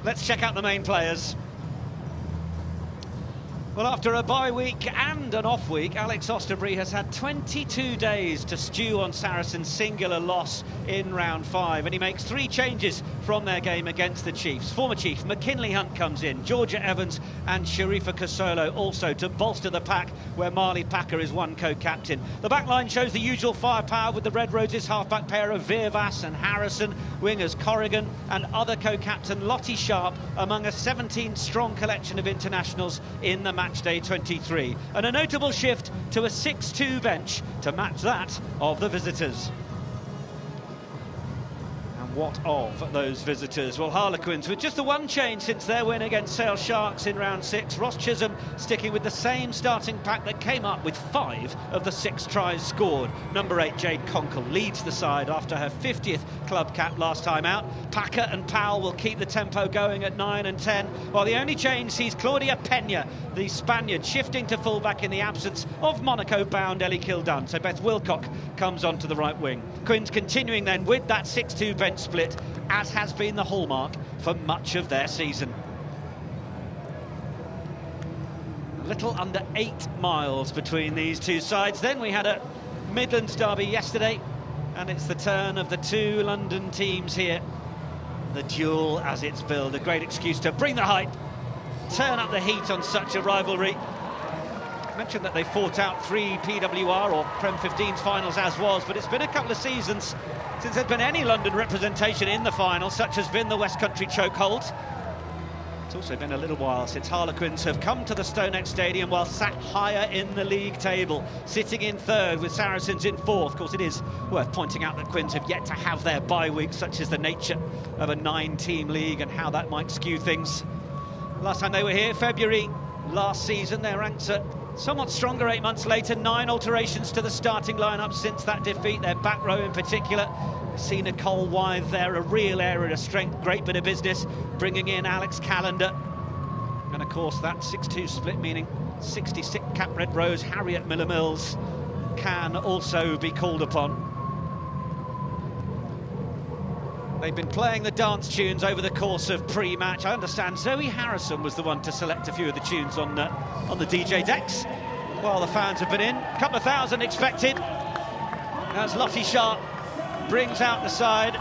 Let's check out the main players. Well, after a bye week and an off week, Alex Osterbury has had 22 days to stew on Saracens' singular loss in round 5, and he makes 3 changes from their game against the Chiefs. Former Chief McKinley Hunt comes in, Georgia Evans and Sharifa Kasolo also to bolster the pack, where Marley Packer is one co-captain. The back line shows the usual firepower with the Red Roses half-back pair of Veervas and Harrison, wingers Corrigan and other co-captain Lottie Sharp among a 17-strong collection of internationals in the matchday 23, and a notable shift to a 6-2 bench to match that of the visitors. And what of those visitors? Well, Harlequins with just the one change since their win against Sale Sharks in round 6. Ross Chisholm sticking with the same starting pack that came up with 5 of the 6 tries scored. Number 8 Jade Conkle leads the side after her 50th club cap last time out. Packer and Powell will keep the tempo going at 9 and 10, while the only change sees Claudia Pena, the Spaniard, shifting to fullback in the absence of Monaco-bound Ellie Kildunn. So Beth Wilcock comes onto the right wing. Quins continuing then with that 6-2 bench split, as has been the hallmark for much of their season. A little under 8 miles between these two sides. Then we had a Midlands derby yesterday, and it's the turn of the 2 London teams here. The duel as it's billed, a great excuse to bring the hype, turn up the heat on such a rivalry. I mentioned that they fought out 3 PWR or Prem 15s finals as was, but it's been a couple of seasons since there's been any London representation in the final, such has been the West Country chokehold. It's also been a little while since Harlequins have come to the StoneX Stadium while sat higher in the league table, sitting in 3rd with Saracens in 4th. Of course, it is worth pointing out that Quins have yet to have their bye week, such as the nature of a 9-team league and how that might skew things. Last time they were here, February last season, their ranks are somewhat stronger 8 months later. 9 alterations to the starting lineup since that defeat, their back row in particular. See Nicole Wythe there, a real area of strength, great bit of business, bringing in Alex Callender. And of course that 6-2 split, meaning 66 cap Red Rose Harriet Miller-Mills can also be called upon. They've been playing the dance tunes over the course of pre-match. I understand Zoe Harrison was the one to select a few of the tunes on the DJ decks while the fans have been in. A couple of thousand expected. As Lottie Sharp brings out the side.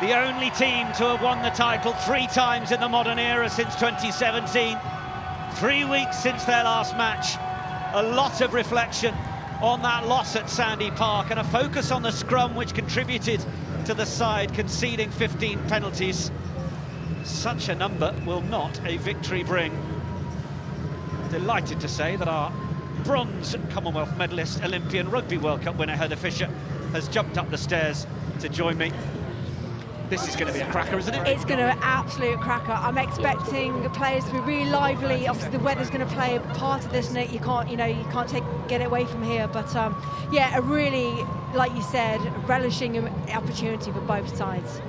The only team to have won the title 3 times in the modern era since 2017. 3 weeks since their last match. A lot of reflection on that loss at Sandy Park and a focus on the scrum, which contributed to the side conceding 15 penalties. Such a number will not a victory bring. Delighted to say that our bronze Commonwealth medalist, Olympian Rugby World Cup winner Heather Fisher has jumped up the stairs to join me. This is going to be a cracker, isn't it? It's going to be an absolute cracker. I'm expecting the players to be really lively. Obviously, the weather's going to play a part of this, Nick. You can't get it away from here. But yeah, a really, like you said, relishing opportunity for both sides.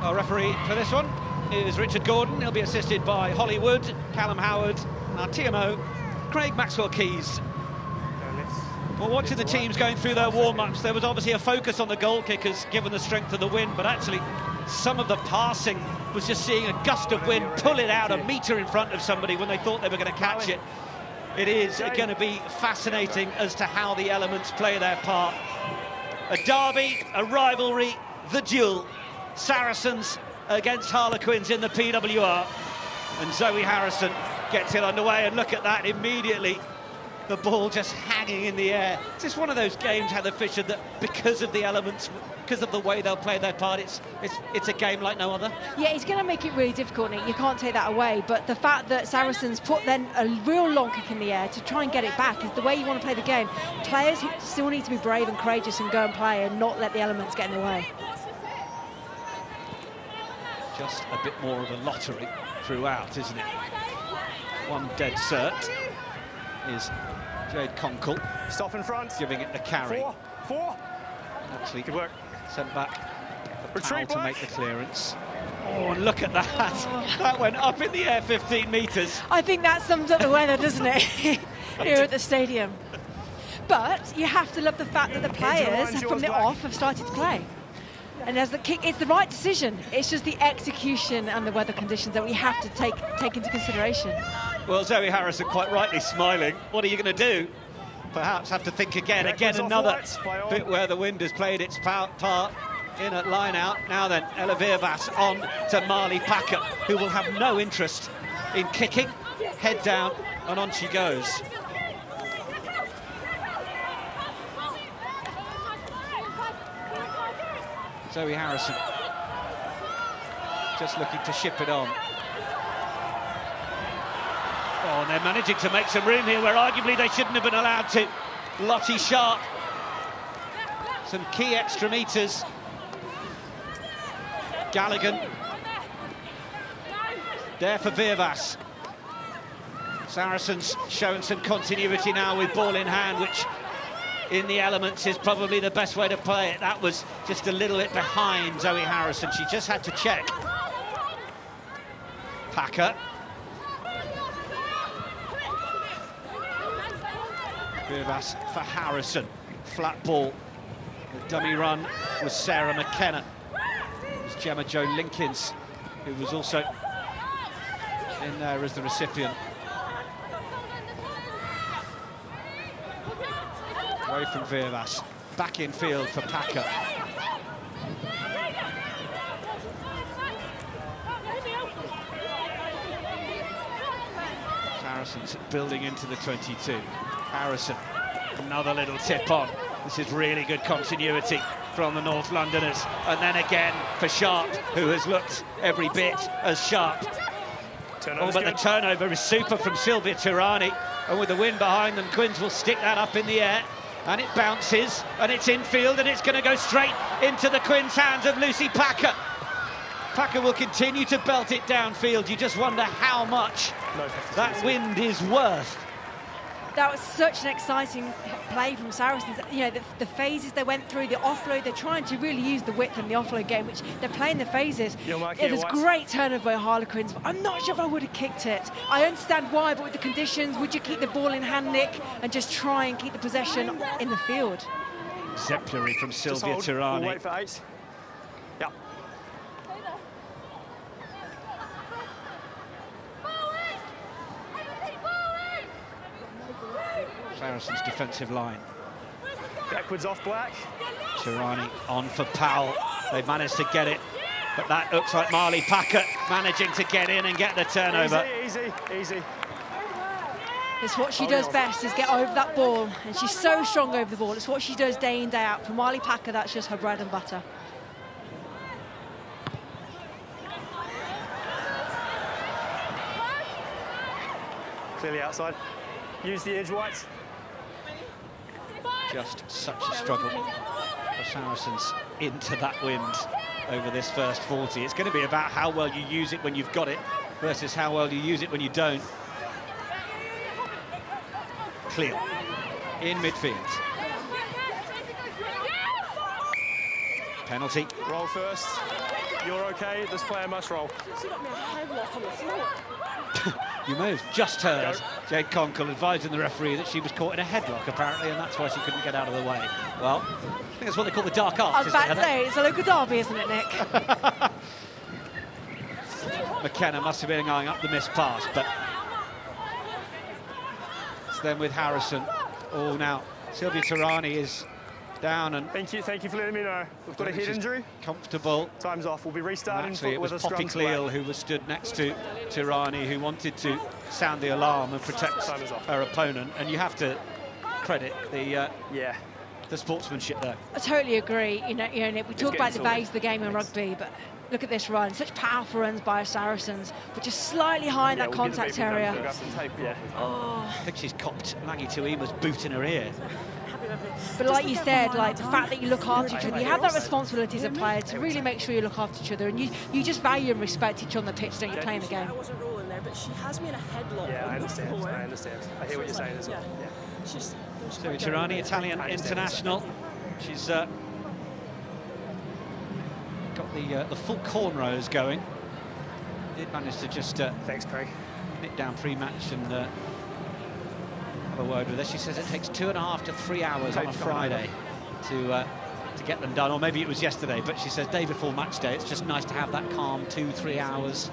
Our referee for this one is Richard Gordon. He'll be assisted by Holly Wood, Callum Howard, and our TMO, Craig Maxwell-Keys. Well, watching the teams going through their warm-ups, there was obviously a focus on the goal kickers given the strength of the wind, but actually some of the passing was just seeing a gust of wind pull it out a metre in front of somebody when they thought they were going to catch it. It is going to be fascinating as to how the elements play their part. A derby, a rivalry, the duel. Saracens against Harlequins in the PWR. And Zoe Harrison gets it underway, and look at that immediately. The ball just hanging in the air. It's just one of those games, Heather Fisher, that because of the elements, because of the way they'll play their part, it's a game like no other. Yeah, it's going to make it really difficult, Nick. You can't take that away. But the fact that Saracens put then a real long kick in the air to try and get it back is the way you want to play the game. Players still need to be brave and courageous and go and play and not let the elements get in the way. Just a bit more of a lottery throughout, isn't it? One dead cert is Jade Conkle. Stop in front. Giving it a carry. Four. Actually, good work. Sent back for Powell to make the clearance. Oh, and look at that. That went up in the air 15 metres. I think that sums up the weather, doesn't it? Here at the stadium. But you have to love the fact that the players from the off have started to play. And as the kick, it's the right decision. It's just the execution and the weather conditions that we have to take into consideration. Well, Zoe Harrison quite rightly smiling. What are you going to do? Perhaps have to think again. Again, another bit where the wind has played its part in at line out. Now then, Ella Virvas on to Marley Packer, who will have no interest in kicking. Head down, and on she goes. Zoe Harrison just looking to ship it on. Oh, and they're managing to make some room here where arguably they shouldn't have been allowed to. Lottie Sharp. Some key extra meters. Galligan. There for Virvas. Saracens showing some continuity now with ball in hand, which in the elements is probably the best way to play it. That was just a little bit behind Zoe Harrison. She just had to check. Packer. Virvas for Harrison. Flat ball. The dummy run was Sarah McKenna. It was Gemma Jo Linkins, who was also in there as the recipient. Away from Virvas. Back in field for Packer. Saracens building into the 22. Harrison, another little tip on. This is really good continuity from the North Londoners. And then again for Sharp, who has looked every bit as sharp. Oh, but the turnover is super from Sylvia Tirani. And with the wind behind them, Quins will stick that up in the air. And it bounces, and it's infield, and it's going to go straight into the Quins' hands of Lucy Packer. Packer will continue to belt it downfield. You just wonder how much that wind is worth. That was such an exciting play from Saracens. You know, the phases they went through, the offload, they're trying to really use the width in the offload game, which they're playing the phases. It was great turnover by Harlequins, but I'm not sure if I would have kicked it. I understand why, but with the conditions, would you keep the ball in hand, Nick, and just try and keep the possession in the field? Exemplary from Sylvia Tirani. We'll wait for 8. Yeah. Saracens' defensive line. Backwards off Black. Tirani on for Powell. They've managed to get it, but that looks like Marley Packer managing to get in and get the turnover. Easy. It's what she does best, is get over that ball, and she's so strong over the ball. It's what she does day in, day out. For Marley Packer, that's just her bread and butter. Clearly outside. Use the edge whites. Just such a struggle for Saracens into that wind over this first 40. It's going to be about how well you use it when you've got it versus how well you use it when you don't. Clear in midfield. Penalty. Roll first. You're okay. This player must roll. You may have just heard Jade Conkle advising the referee that she was caught in a headlock, apparently, and that's why she couldn't get out of the way. Well, I think that's what they call the dark arts. I was about to say, it's a local derby, isn't it, Nick? McKenna must have been eyeing up the missed pass, but it's then with Harrison. Oh, now Sylvia Tirani is down, and thank you for letting me know. We've got a head injury. Comfortable. Time's off. We'll be restarting. Actually, it was Poppy Cleal who was stood next to Tirani, who wanted to sound the alarm and protect her opponent. And you have to credit the sportsmanship there. I totally agree. You know, we talk about the values of the game in rugby, but look at this run. Such powerful runs by Saracens, but just slightly high in that contact area. Oh, I think she's copped Maggie Tuima's boot in her ear. But like you said, like the fact that you look after each other, you have that responsibility as a player to really make sure you look after each other, and you just value and respect each other on the pitch, don't you, playing the game? I wasn't ruling there, but she has me in a headlock. Yeah, I understand. I hear what you're saying as well. Yeah. Sylvia Tirani, Italian international. She's got the full cornrows going. Did manage to just thanks, Craig. Nip down pre-match and have a word with her. She says it takes 2.5 to 3 hours on a Friday to to get them done, or maybe it was yesterday, but she says day before match day, it's just nice to have that calm 2-3 hours.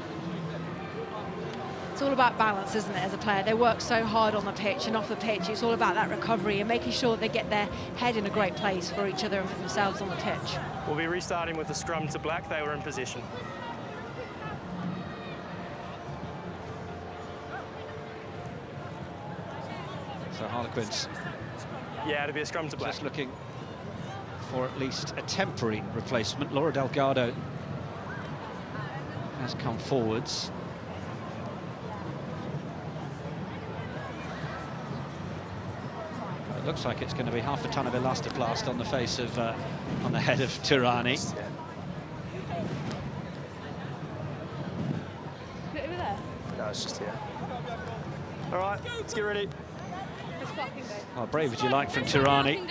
It's all about balance, isn't it, as a player? They work so hard on the pitch and off the pitch. It's all about that recovery and making sure they get their head in a great place for each other and for themselves on the pitch. We'll be restarting with the scrum to black. They were in position. So Harlequins, Yeah, it'll be a scrum to black. just looking for at least a temporary replacement. Laura Delgado has come forwards. It looks like it's going to be half a ton of elastoplast on the face of, on the head of Tirani. No, it's just here. All right, let's get ready. Well, brave as you like from Tirani.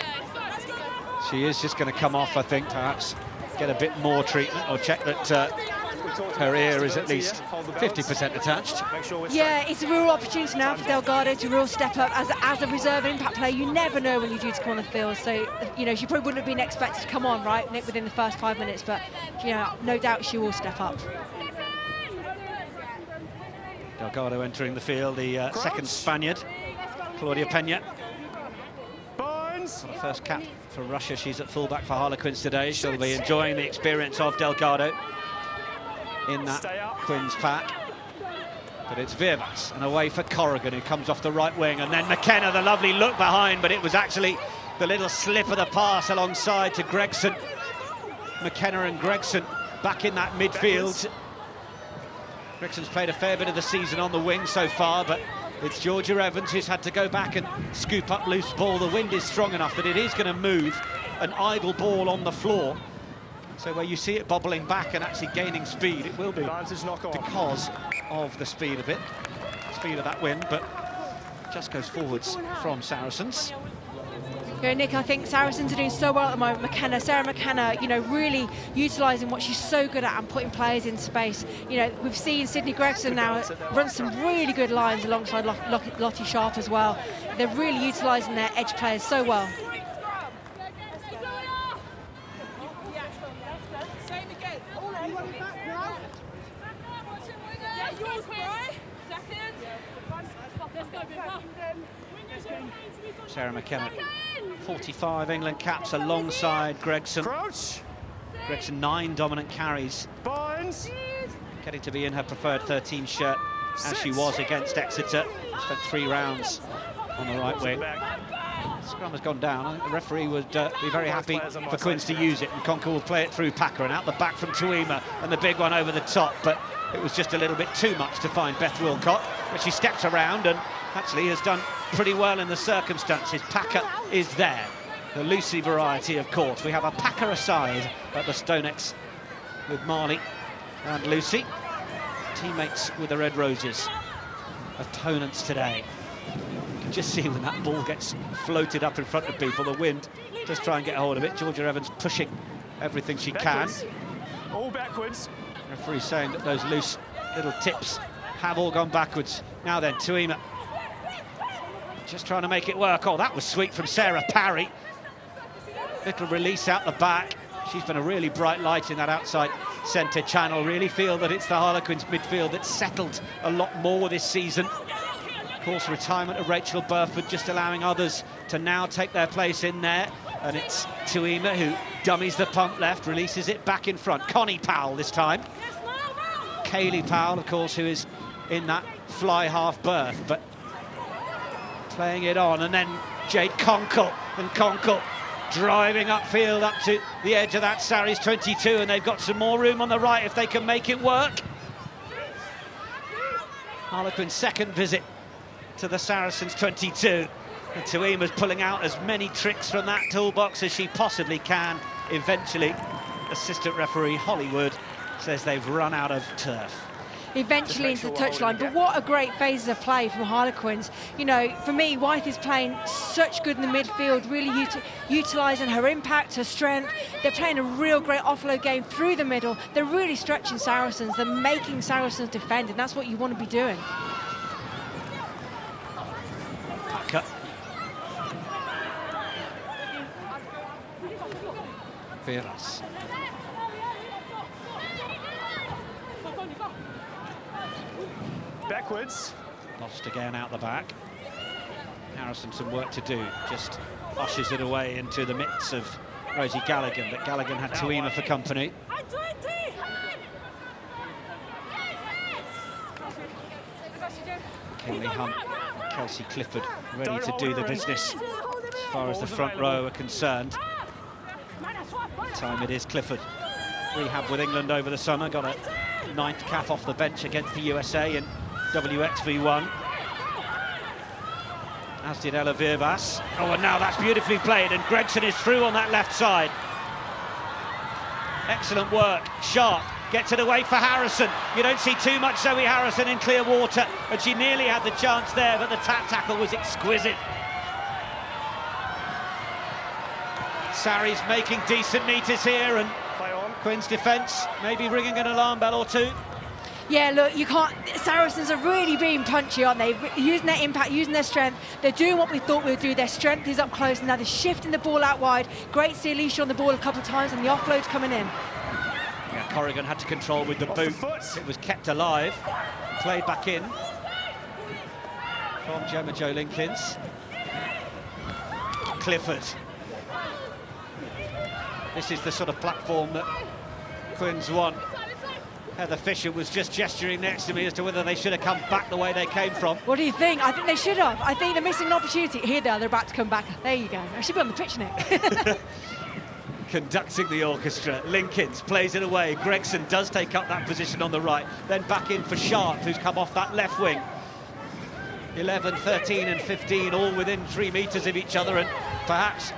She is just going to come off, I think, perhaps get a bit more treatment, or check that her ear is at least 50% attached. Yeah, it's a real opportunity now for Delgado to real step up as a reserve impact player. You never know when you're due to come on the field, so you know she probably wouldn't have been expected to come on right within the first 5 minutes, but you know, no doubt she will step up. Delgado entering the field, the second Spaniard, Claudia Peña. Bones. First cap for Russia. She's at fullback for Harlequins today. She'll be enjoying the experience of Delgado in that Quins pack. But it's Virvas and away for Corrigan, who comes off the right wing, and then McKenna, the lovely look behind, but it was actually the little slip of the pass alongside to Gregson. McKenna and Gregson back in that midfield. Gregson's played a fair bit of the season on the wing so far, but it's Georgia Evans who's had to go back and scoop up loose ball. The wind is strong enough that it is going to move an idle ball on the floor. So where you see it bobbling back and actually gaining speed, it will be because of the speed of it, speed of that wind, but just goes forwards from Saracens. You know, Nick, I think Saracens are doing so well at the moment. Sarah McKenna, you know, really utilising what she's so good at and putting players in space. You know, we've seen Sydney Gregson now run some really good lines alongside Lottie Sharp as well. They're really utilising their edge players so well. Sarah McKenna, 45 England caps alongside Gregson. Gregson 9 dominant carries. Getting to be in her preferred 13 shirt as she was against Exeter. Spent 3 rounds on the right wing. Scrum has gone down. I think the referee would be very happy for Quins to use it, and Conker will play it through Packer, and out the back from Tuima, and the big one over the top, but it was just a little bit too much to find Beth Wilcott, but she steps around and actually has done pretty well in the circumstances. Packer is there, the Lucy variety, of course. We have a Packer aside at the Stonex with Marley and Lucy, teammates with the Red Roses, opponents today. You can just see when that ball gets floated up in front of people, the wind, just try and get a hold of it. Georgia Evans pushing everything she can. All backwards. Referee saying that those loose little tips have all gone backwards. Now then, Tuima just trying to make it work. Oh, that was sweet from Sarah Parry. Little release out the back. She's been a really bright light in that outside centre channel. Really feel that it's the Harlequins midfield that's settled a lot more this season. Of course, retirement of Rachel Burford just allowing others to now take their place in there. And it's Tuima who dummies the pump left, releases it back in front. Connie Powell this time. Kaylee Powell, of course, who is in that fly half berth, but playing it on. And then Jade Conkle, and Conkle driving upfield up to the edge of that Sarries 22, and they've got some more room on the right if they can make it work. Harlequin's second visit to the Saracens 22. And Tuima's pulling out as many tricks from that toolbox as she possibly can. Eventually, assistant referee Hollywood says they've run out of turf. Eventually into the touchline, but what a great phases of play from Harlequins. You know, for me, Wythe is playing such good in the midfield, really utilising her impact, her strength. They're playing a real great offload game through the middle. They're really stretching Saracens. They're making Saracens defend, and that's what you want to be doing. Vieras. Backwards. Lost again out the back. Harrison some work to do, just ushers it away into the midst of Rosie Galligan, but Galligan had Tuima for company. Kinley Hunt, Kelsey Clifford ready to do the business as far as the front row are concerned. Time it is Clifford. Rehab with England over the summer, got a 9th cap off the bench against the USA in WXV1. As did Ella Vieras. Oh, and now that's beautifully played, and Gregson is through on that left side. Excellent work, sharp, gets it away for Harrison. You don't see too much Zoe Harrison in clear water, and she nearly had the chance there, but the tap tackle was exquisite. Sarries making decent meters here, and Quinn's defence maybe ringing an alarm bell or two. Yeah, look, you can't. Saracens are really being punchy, aren't they? Using their impact, using their strength. They're doing what we thought we would do. Their strength is up close, and now they're shifting the ball out wide. Great to see Alicia on the ball a couple of times, and the offload's coming in. Yeah, Corrigan had to control with the boot. It was kept alive. Played back in from Gemma Jo Linkins. Clifford. This is the sort of platform that Quins want. Heather Fisher was just gesturing next to me as to whether they should have come back the way they came from. What do you think? I think they should have. I think they're missing an opportunity. Here they are, they're about to come back. There you go. I should be on the pitch, Nick. Conducting the orchestra, Linkins plays it away. Gregson does take up that position on the right. Then back in for Sharp, who's come off that left wing. 11, 13 and 15, all within 3 metres of each other, and perhaps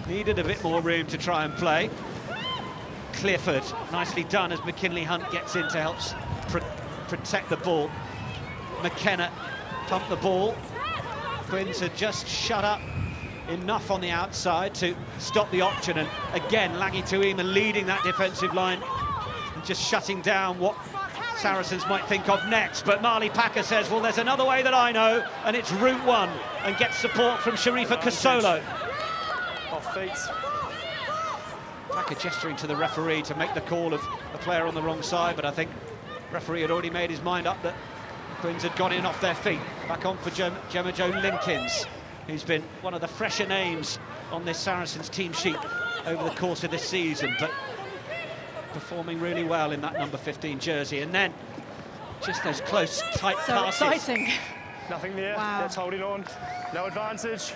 needed a bit more room to try and play. Clifford, nicely done as McKinley Hunt gets in to help protect the ball. McKenna pumped the ball. Quins had just shut up enough on the outside to stop the option, and again Langi Tuima leading that defensive line and just shutting down what Saracens might think of next. But Marley Packer says, well, there's another way that I know, and it's route one, and gets support from Sharifa Kasolo. Off feet. Packer gesturing to the referee to make the call of a player on the wrong side, but I think the referee had already made his mind up that Quins had gone in off their feet. Back on for Gemma Jo Linkins, who's been one of the fresher names on this Saracens team sheet over the course of this season, but performing really well in that number 15 jersey. And then just those close, tight passes. So exciting. Nothing there. Wow. That's holding on. No advantage.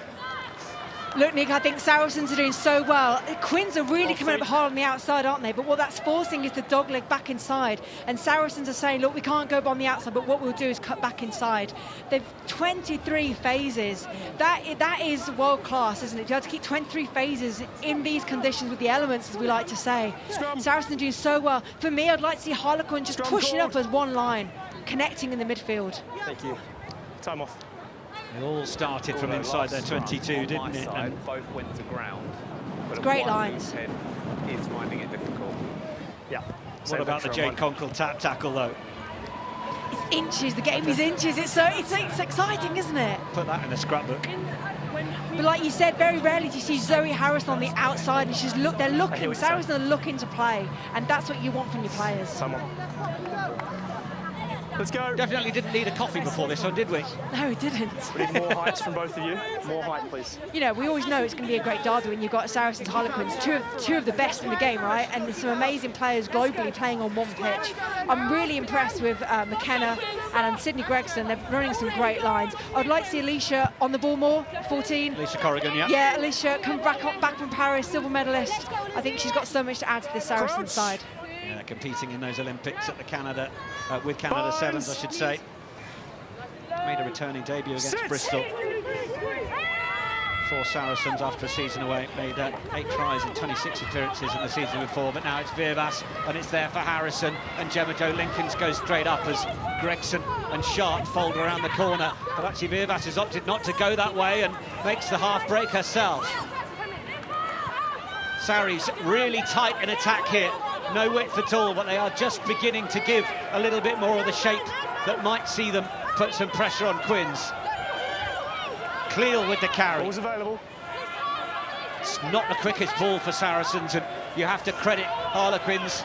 Look, Nick, I think Saracens are doing so well. Quins are really coming up hard on the outside, aren't they? But what that's forcing is the dog leg back inside. And Saracens are saying, look, we can't go on the outside, but what we'll do is cut back inside. They've 23 phases. That is world class, isn't it? You have to keep 23 phases in these conditions with the elements, as we like to say. Saracens are doing so well. For me, I'd like to see Harlequin just pushing up as one line, connecting in the midfield. Thank you. Time off. They all started from inside their 22, didn't it? And both went to ground. But Great lines. Is finding it difficult. Yeah. What about the Jane Conkle tap tackle, though? It's inches. The game is inches. It's exciting, isn't it? Put that in a scrapbook. But like you said, very rarely do you see Zoe Harrison on the outside, and they're looking. Saracens are looking to play, and that's what you want from your players. Someone. Let's go. Definitely didn't need a coffee before this one, did we? No, it didn't. We need more heights from both of you. More height, please. You know, we always know it's going to be a great derby when you've got Saracens, Harlequins, two of the best in the game, right? And some amazing players globally playing on one pitch. I'm really impressed with McKenna and Sydney Gregson. They're running some great lines. I'd like to see Alicia on the ball more, 14. Alicia Corrigan, yeah. Yeah, Alicia come back from Paris, silver medalist. I think she's got so much to add to this Saracens side. Yeah, competing in those Olympics at the Canada, with Canada Sevens, I should say. Made a returning debut against Bristol for Saracens after a season away. Made 8 tries in 26 appearances in the season before, but now it's Vieras, and it's there for Harrison, and Gemma Jo Linkins goes straight up as Gregson and Sharp fold around the corner. But actually Vieras has opted not to go that way and makes the half break herself. Sarries really tight in attack here. No width at all, but they are just beginning to give a little bit more of the shape that might see them put some pressure on Quins. Cleal with the carry. Ball's available. It's not the quickest ball for Saracens, and you have to credit Harlequins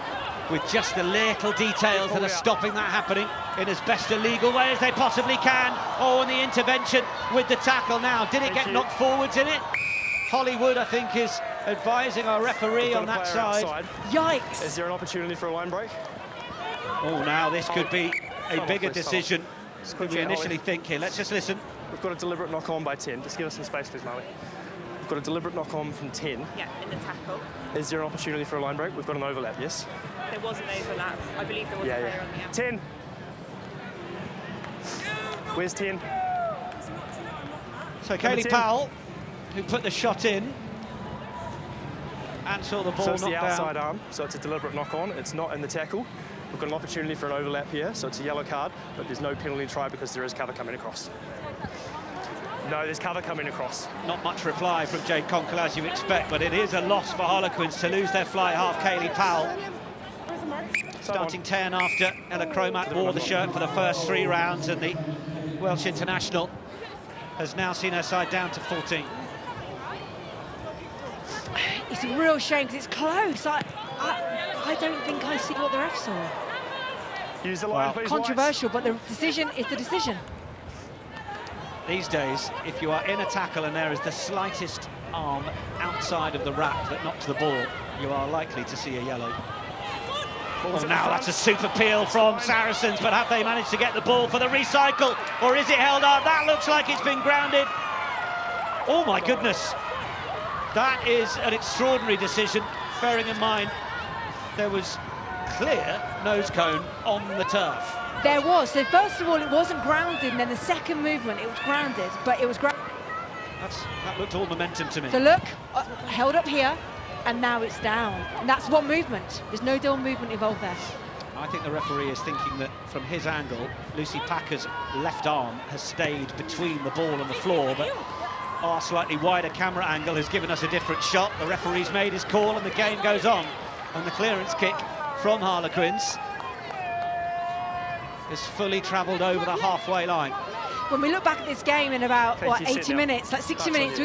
with just the little details that are stopping that happening in as best a legal way as they possibly can. Oh, and the intervention with the tackle now. Did it get knocked forwards in it? Hollywood, I think, is advising our referee on that side. Outside. Yikes! Is there an opportunity for a line break? Oh, now this could be a bigger decision than we initially think here. Let's just listen. We've got a deliberate knock-on by 10. Just give us some space, please, Marley. We've got a deliberate knock-on from 10. Yeah, in the tackle. Is there an opportunity for a line break? We've got an overlap, yes? There was an overlap. I believe there was a player on the outside. 10. Where's 10? So Kaylee Powell, who put the shot in and saw the ball So it's knocked the down. outside arm, so it's a deliberate knock-on. It's not in the tackle. We've got an opportunity for an overlap here, so it's a yellow card, but there's no penalty try because there is cover coming across. No, there's cover coming across. Not much reply from Jade Conkle, as you expect, but it is a loss for Harlequins to lose their fly half. Kaylee Powell, starting 10 after Ella Cromat wore the shirt for the first 3 rounds, and the Welsh international has now seen her side down to 14. It's a real shame because it's close. I don't think I see what the ref saw. Use the line, please. Controversial, but the decision is the decision. These days, if you are in a tackle and there is the slightest arm outside of the wrap that knocks the ball, you are likely to see a yellow. Oh, now that's a super peel from Saracens, but have they managed to get the ball for the recycle, or is it held up? That looks like it's been grounded. Oh my goodness, that is an extraordinary decision, bearing in mind there was clear nose cone on the turf. There was. So first of all, it wasn't grounded, and then the second movement, it was grounded, but it was grounded. That looked all momentum to me. So look, held up here, and now it's down. And that's one movement. There's no dual movement involved there. I think the referee is thinking that from his angle, Lucy Packer's left arm has stayed between the ball and the floor, but our slightly wider camera angle has given us a different shot. The referee's made his call and the game goes on. And the clearance kick from Harlequins is fully travelled over the halfway line. When we look back at this game in about, 80 minutes, like 60 minutes,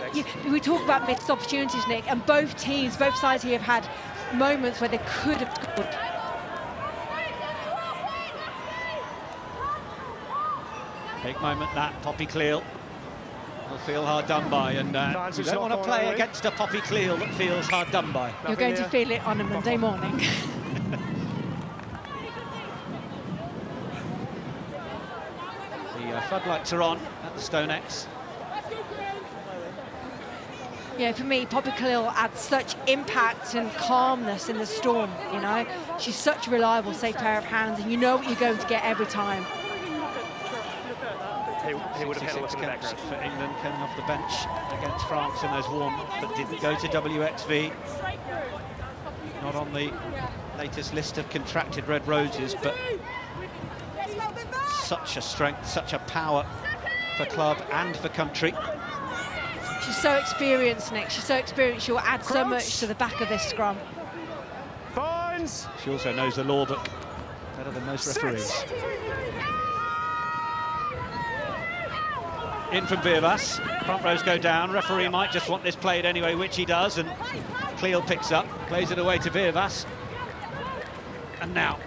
we talk about missed opportunities, Nick, and both teams, both sides here have had moments where they could have scored. Big moment that, Poppy Cleal will feel hard done by, and you don't want to play against a Poppy Cleal that feels hard done by. You're going to feel it on a Monday morning. The floodlights are on at the Stone X. Yeah, for me, Poppy Cleal adds such impact and calmness in the storm, you know. She's such a reliable, safe pair of hands, and you know what you're going to get every time. He would have had a look in the caps background. for England coming off the bench against France in those warm, but didn't go to WXV. Not on the latest list of contracted red roses, but such a strength, such a power for club and for country. She's so experienced, Nick. She's so experienced. She'll add so much to the back of this scrum. Fines. She also knows the law book better than most referees. In from Vivas, front rows go down. Referee might just want this played anyway, which he does, and Cleal picks up, plays it away to Vivas. And now,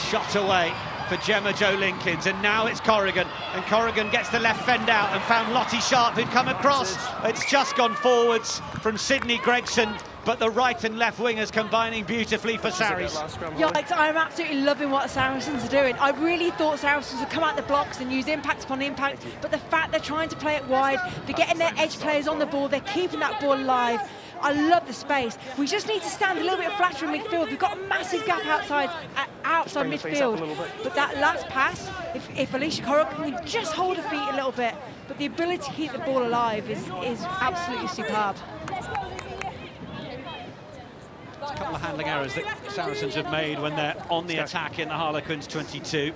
shot away for Gemma Jo Linkins, and now it's Corrigan, and Corrigan gets the left fend out and found Lottie Sharp, who'd come across. It's just gone forwards from Sydney Gregson, but the right and left wingers combining beautifully for Sarries. Yikes, I'm absolutely loving what Saracens are doing. I really thought Saracens would come out the blocks and use impact upon impact, but the fact they're trying to play it wide, they're getting their edge players on the ball, they're keeping that ball alive. I love the space. We just need to stand a little bit flatter in midfield. We've got a massive gap outside midfield. But that last pass, if Alicia Corrigan can just hold her feet a little bit, but the ability to keep the ball alive is absolutely superb. A couple of handling errors that Saracens have made when they're on the attack in the Harlequins 22.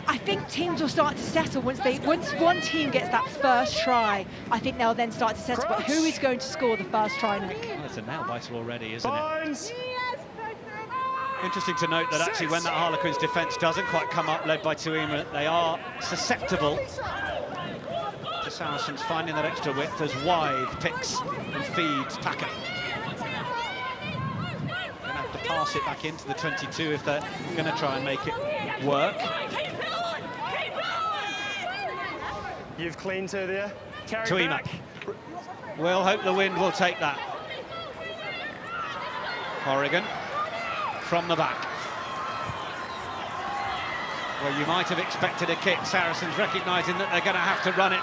I think teams will start to settle once one team gets that first try. I think they'll then start to settle. But who is going to score the first try, Nick? Well, it's a nail biter already, isn't it? Interesting to note that actually when that Harlequins defence doesn't quite come up, led by Tuima, they are susceptible the Saracens finding that extra width as Wide picks and feeds Packer. Gonna have to pass it back into the 22 if they're gonna try and make it work. You've cleaned her there. Carry Tuima. back. We'll hope the wind will take that. Corrigan from the back. Well, you might have expected a kick. Saracens recognising that they're going to have to run it,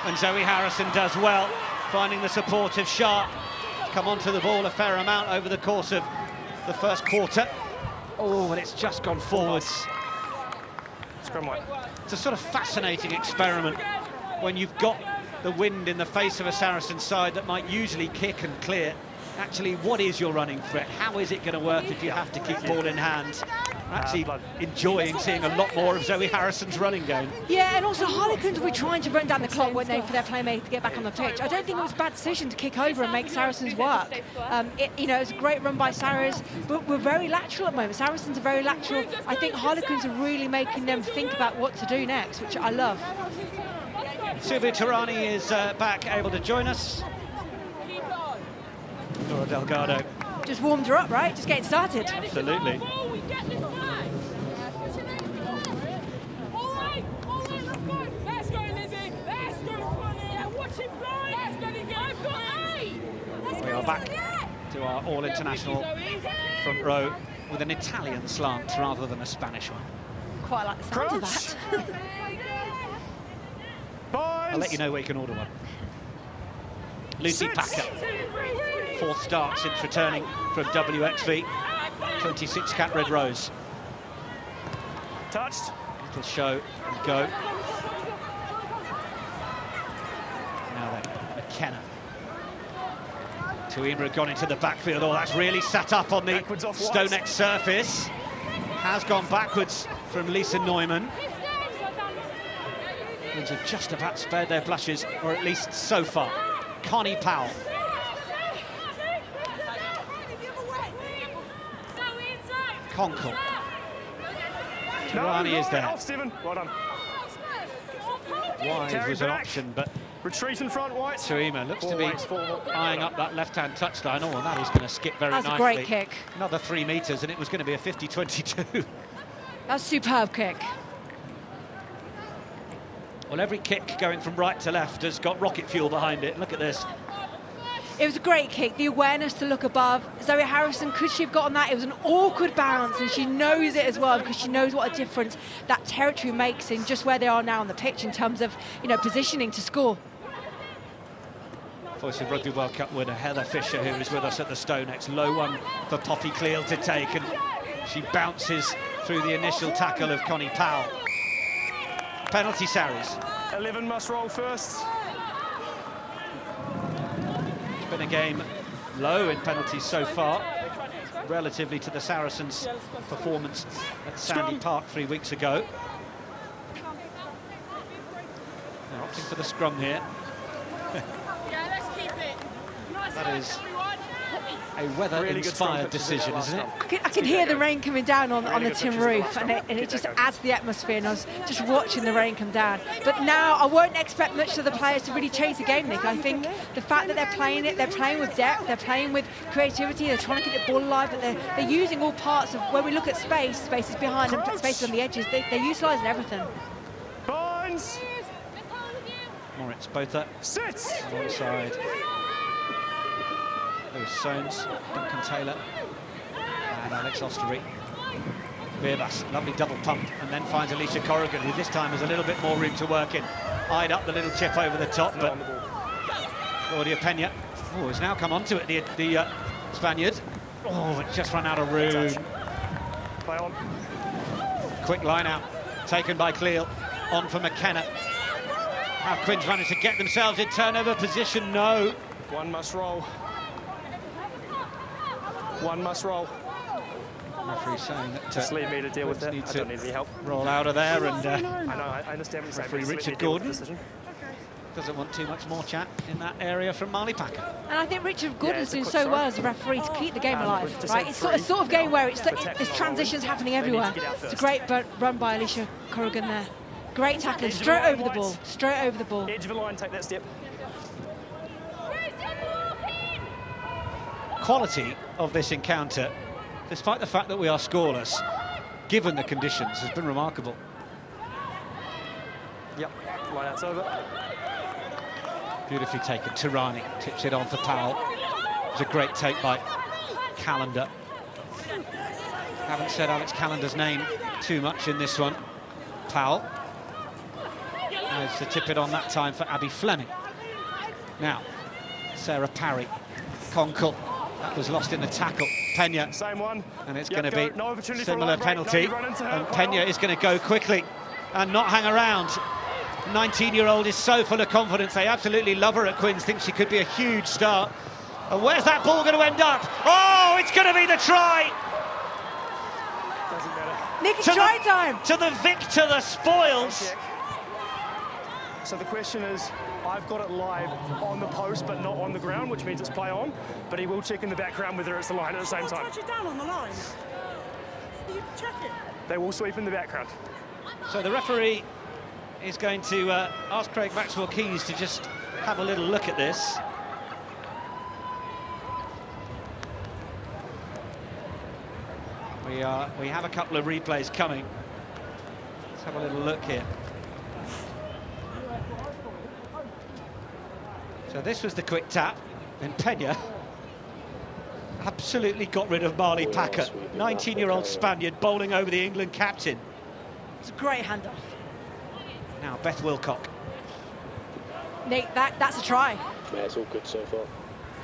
and Zoe Harrison does well, finding the support of Sharp. Come onto the ball a fair amount over the course of the first quarter. Oh, and it's just gone forwards. Scrum white. It's a sort of fascinating experiment when you've got the wind in the face of a Saracen side that might usually kick and clear. Actually, what is your running threat? How is it going to work if you have to keep ball in hand? Actually enjoying seeing a lot more of Zoe Harrison's running game. Yeah, and also Harlequins will be trying to run down the clock, weren't they, for their playmate to get back on the pitch. I don't think it was a bad decision to kick over and make Saracens work. You know, it's a great run by Saracens, but we're very lateral at the moment. Saracens are very lateral. I think Harlequins are really making them think about what to do next, which I love. Silvia Turani is back, able to join us. Laura Delgado. Just warmed her up, right? Just getting started. Absolutely. We are back to our all-international front row with an Italian slant rather than a Spanish one. Quite like the sound of that. I'll let you know where you can order one. Lucy Packer, fourth start since returning from WXV, 26 Cat Red Rose. Touched. Little show and go. Now then, McKenna. Tuima had gone into the backfield. Oh, that's really sat up on the Stonex surface. Has gone backwards from Lisa Neumann. Things have just about spared their blushes, or at least so far. Connie Powell. Conkle. Turani is there. Well done. Wide was an option, but retreat in front, White. Tuima looks to be eyeing up that left-hand touchline. Oh, and that is going to skip very nicely. That's a great kick. Another 3 metres, and it was going to be a 50-22. That's a superb kick. Well, every kick going from right to left has got rocket fuel behind it. Look at this. It was a great kick, the awareness to look above. Zoe Harrison, could she have gotten that? It was an awkward bounce, and she knows it as well, because she knows what a difference that territory makes in just where they are now on the pitch in terms of, you know, positioning to score. Voice of Rugby World Cup winner Heather Fisher, who is with us at the Stonex. Low one for Poppy Cleal to take, and she bounces through the initial tackle of Connie Powell. Penalty, Sarries. 11 must roll first. It's been a game low in penalties so far, relatively to the Saracens' performance at Sandy Park 3 weeks ago. They're opting for the scrum here. That is a weather-inspired decision, isn't it? I can hear the rain coming down on the tin roof, and it just adds to the atmosphere, and I was just watching the rain come down. But now I won't expect much of the players to really change the game, Nick. I think the fact that they're playing with depth, they're playing with creativity, they're trying to keep the ball alive, but they're using all parts of, when we look at spaces behind them, spaces on the edges, they're utilising everything. Binds. Moritz Botha. Sits. Alongside Lewis Soames, Duncan Taylor, and Alex Ostery. Beerbas, lovely double pump, and then finds Alicia Corrigan, who this time has a little bit more room to work in. Eyed up the little chip over the top, but Claudia Pena has now come onto it, the Spaniard. Oh, it just run out of room. Play on. Quick line out, taken by Cleal, on for McKenna. Have Quins managed to get themselves in turnover position? No. One must roll. One must roll. Referee saying that just leave me to deal with it. I don't need any help. Roll out of there, and I know, I understand what you're saying. Referee Richard Gordon doesn't want too much more chat in that area from Marley Packer. And I think Richard Gordon's doing so well as a referee to keep the game alive, right? It's a sort of game where there's transitions happening everywhere. It's a great run by Alicia Corrigan there. Great tackling, straight over the ball, straight over the ball. Edge of the line, take that step. Quality of this encounter, despite the fact that we are scoreless, given the conditions, has been remarkable. Yep, line out's over. Beautifully taken. Tirani tips it on for Powell. It was a great take by Callender. Haven't said Alex Callender's name too much in this one. Powell. Managed to tip it on that time for Abby Fleming. Now, Sarah Parry. Conkle. That was lost in the tackle. Pena. Same one. And it's going to be no similar penalty. And Pena is going to go quickly and not hang around. 19-year-old is so full of confidence. They absolutely love her at Quins. Think she could be a huge star. And where's that ball going to end up? Oh, it's going to be the try. Doesn't matter. Nick, it's try time. To the victor, the spoils. So the question is, I've got it live on the post but not on the ground, which means it's play on, but he will check in the background whether it's the line at the same time. Touch it down on the line. You check it. They will sweep in the background. So the referee is going to ask Craig Maxwell-Keys to just have a little look at this. We have a couple of replays coming. Let's have a little look here. So this was the quick tap, and Pena absolutely got rid of Marley Packer, 19-year-old Spaniard bowling over the England captain. It's a great handoff. Now Beth Wilcock. Nick, that's a try. Yeah, it's all good so far.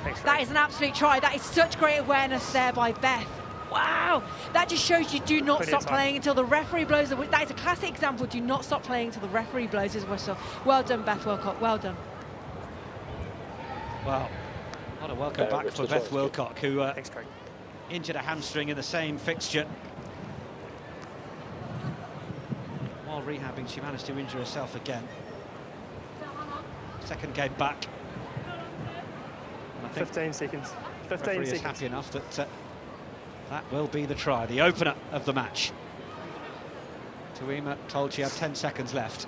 Thanks, That is an absolute try. That is such great awareness there by Beth. Wow, that just shows you do not stop playing until the referee blows the whistle. That is a classic example. Do not stop playing until the referee blows his whistle. Well done, Beth Wilcock. Well done. Well, what a welcome back for Beth Wilcock, who Thanks, Craig. injured a hamstring in the same fixture. While rehabbing, she managed to injure herself again. Second game back. And I think 15 seconds. 15 the referee seconds. is happy enough that that will be the try, the opener of the match. Tuima told she had 10 seconds left.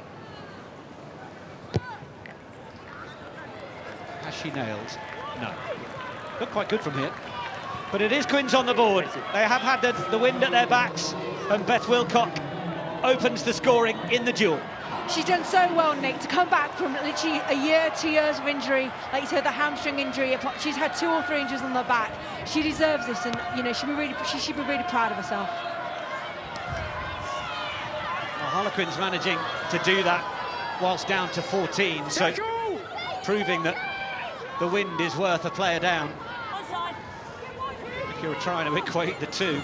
Has she nailed? No. Looked quite good from here. But it is Quins on the board. They have had the wind at their backs, and Beth Wilcock opens the scoring in the duel. She's done so well, Nick, to come back from literally a year, 2 years of injury. Like you said, the hamstring injury. She's had 2 or 3 injuries on her back. She deserves this, and you know she should be really proud of herself. Well, Harlequins managing to do that whilst down to 14, so proving that the wind is worth a player down. If you're trying to equate the two.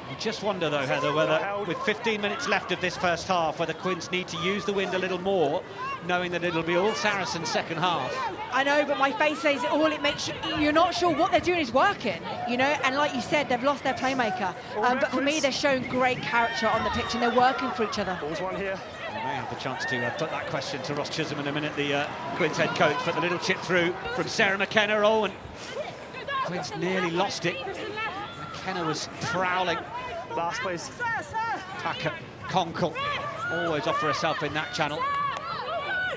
You just wonder, though, Heather, whether with 15 minutes left of this first half, whether Quins need to use the wind a little more, knowing that it'll be all Saracens second half. I know, but my face says it all. It makes you're not sure what they're doing is working, you know. And like you said, they've lost their playmaker. But for me, they're showing great character on the pitch, and they're working for each other. Ball's one here. We may have the chance to put that question to Ross Chisholm in a minute, the Quins head coach, but the little chip through from Sarah McKenna. Oh, and Quins nearly lost it. McKenna was prowling. Last, please. Packer, Conkle, always offer herself in that channel.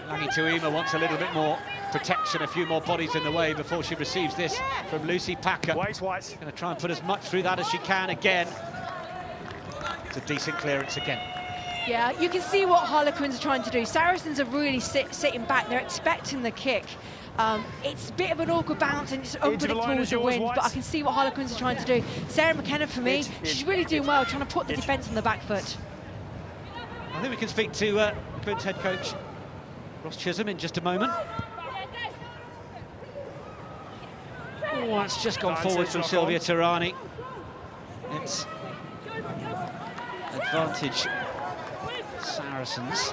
Langi Tuima wants a little bit more protection, a few more bodies in the way before she receives this from Lucy Packer. White. Going to try and put as much through that as she can again. It's a decent clearance again. Yeah, you can see what Harlequins are trying to do. Saracens are really sitting back. They're expecting the kick. It's a bit of an awkward bounce and it's unpredictable with the wind, but I can see what Harlequins are trying to do. Sarah McKenna, for me, she's really doing well, trying to put the defence on the back foot. I think we can speak to Quins head coach Ross Chisholm in just a moment. Oh, that's just gone forward from Sylvia Tirani. It's advantage Saracens.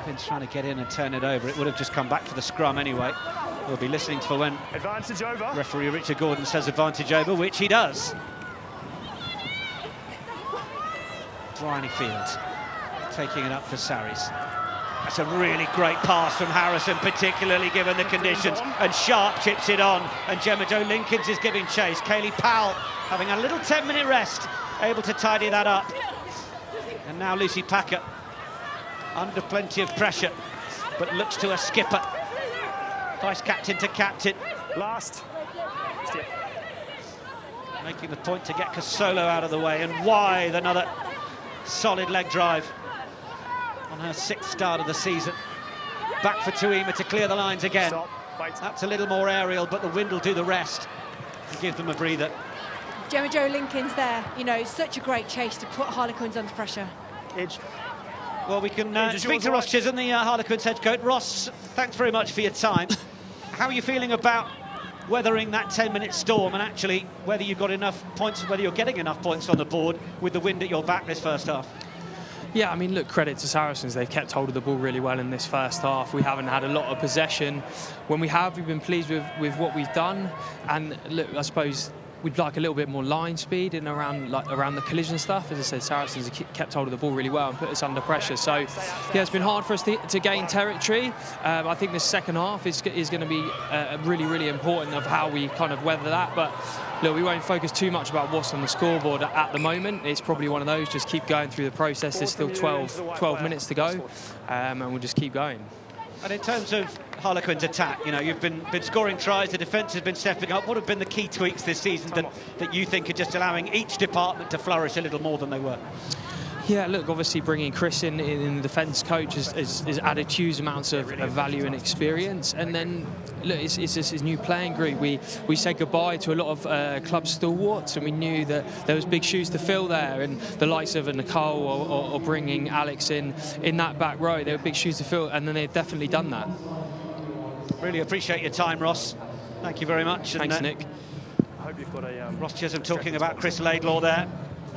Quins trying to get in and turn it over. It would have just come back for the scrum anyway. We'll be listening for when Advantage over. Referee Richard Gordon says advantage over, which he does. Bryony Fields taking it up for Sarries. That's a really great pass from Harrison, particularly given the conditions. And Sharp chips it on, and Gemma Jo Linkins is giving chase. Kaylee Powell having a little 10-minute rest, able to tidy that up. Now Lucy Packer, under plenty of pressure, but looks to a skipper. Vice-captain to captain. Last. Step. Making the point to get Casolo out of the way, and wide another solid leg drive on her 6th start of the season. Back for Tuima to clear the lines again. Stop. Wait. That's a little more aerial, but the wind will do the rest and give them a breather. Gemma Jo Lincoln's there, you know, such a great chase to put Harlequins under pressure. Edge. Well, we can Edge is speak yours, to Ross right? Chisholm, the Harlequins head coach. Ross, thanks very much for your time. How are you feeling about weathering that 10-minute storm, and actually whether you've got enough points, whether you're getting enough points on the board with the wind at your back this first half? Yeah, I mean, look, credit to Saracens. They've kept hold of the ball really well in this first half. We haven't had a lot of possession. When we have, we've been pleased with what we've done. And look, I suppose we'd like a little bit more line speed and around the collision stuff. As I said, Saracens have kept hold of the ball really well and put us under pressure. So, yeah, it's been hard for us to gain territory. I think the second half is going to be really, really important of how we kind of weather that. But look, we won't focus too much about what's on the scoreboard at the moment. It's probably one of those, just keep going through the process. There's still 12 minutes to go, and we'll just keep going. And in terms of Harlequins' attack, you know, you've been scoring tries, the defence has been stepping up. What have been the key tweaks this season that you think are just allowing each department to flourish a little more than they were? Yeah, look, obviously bringing Chris in the defence coach has added huge amounts of value and experience. And then, look, it's just his new playing group. We said goodbye to a lot of club stalwarts, and we knew that there was big shoes to fill there. And the likes of a Nicole or bringing Alex in that back row, they were big shoes to fill, and then they've definitely done that. Really appreciate your time, Ross. Thank you very much. Thanks, Nick. I hope you've got a... Ross Chisholm talking about Chris Laidlaw there,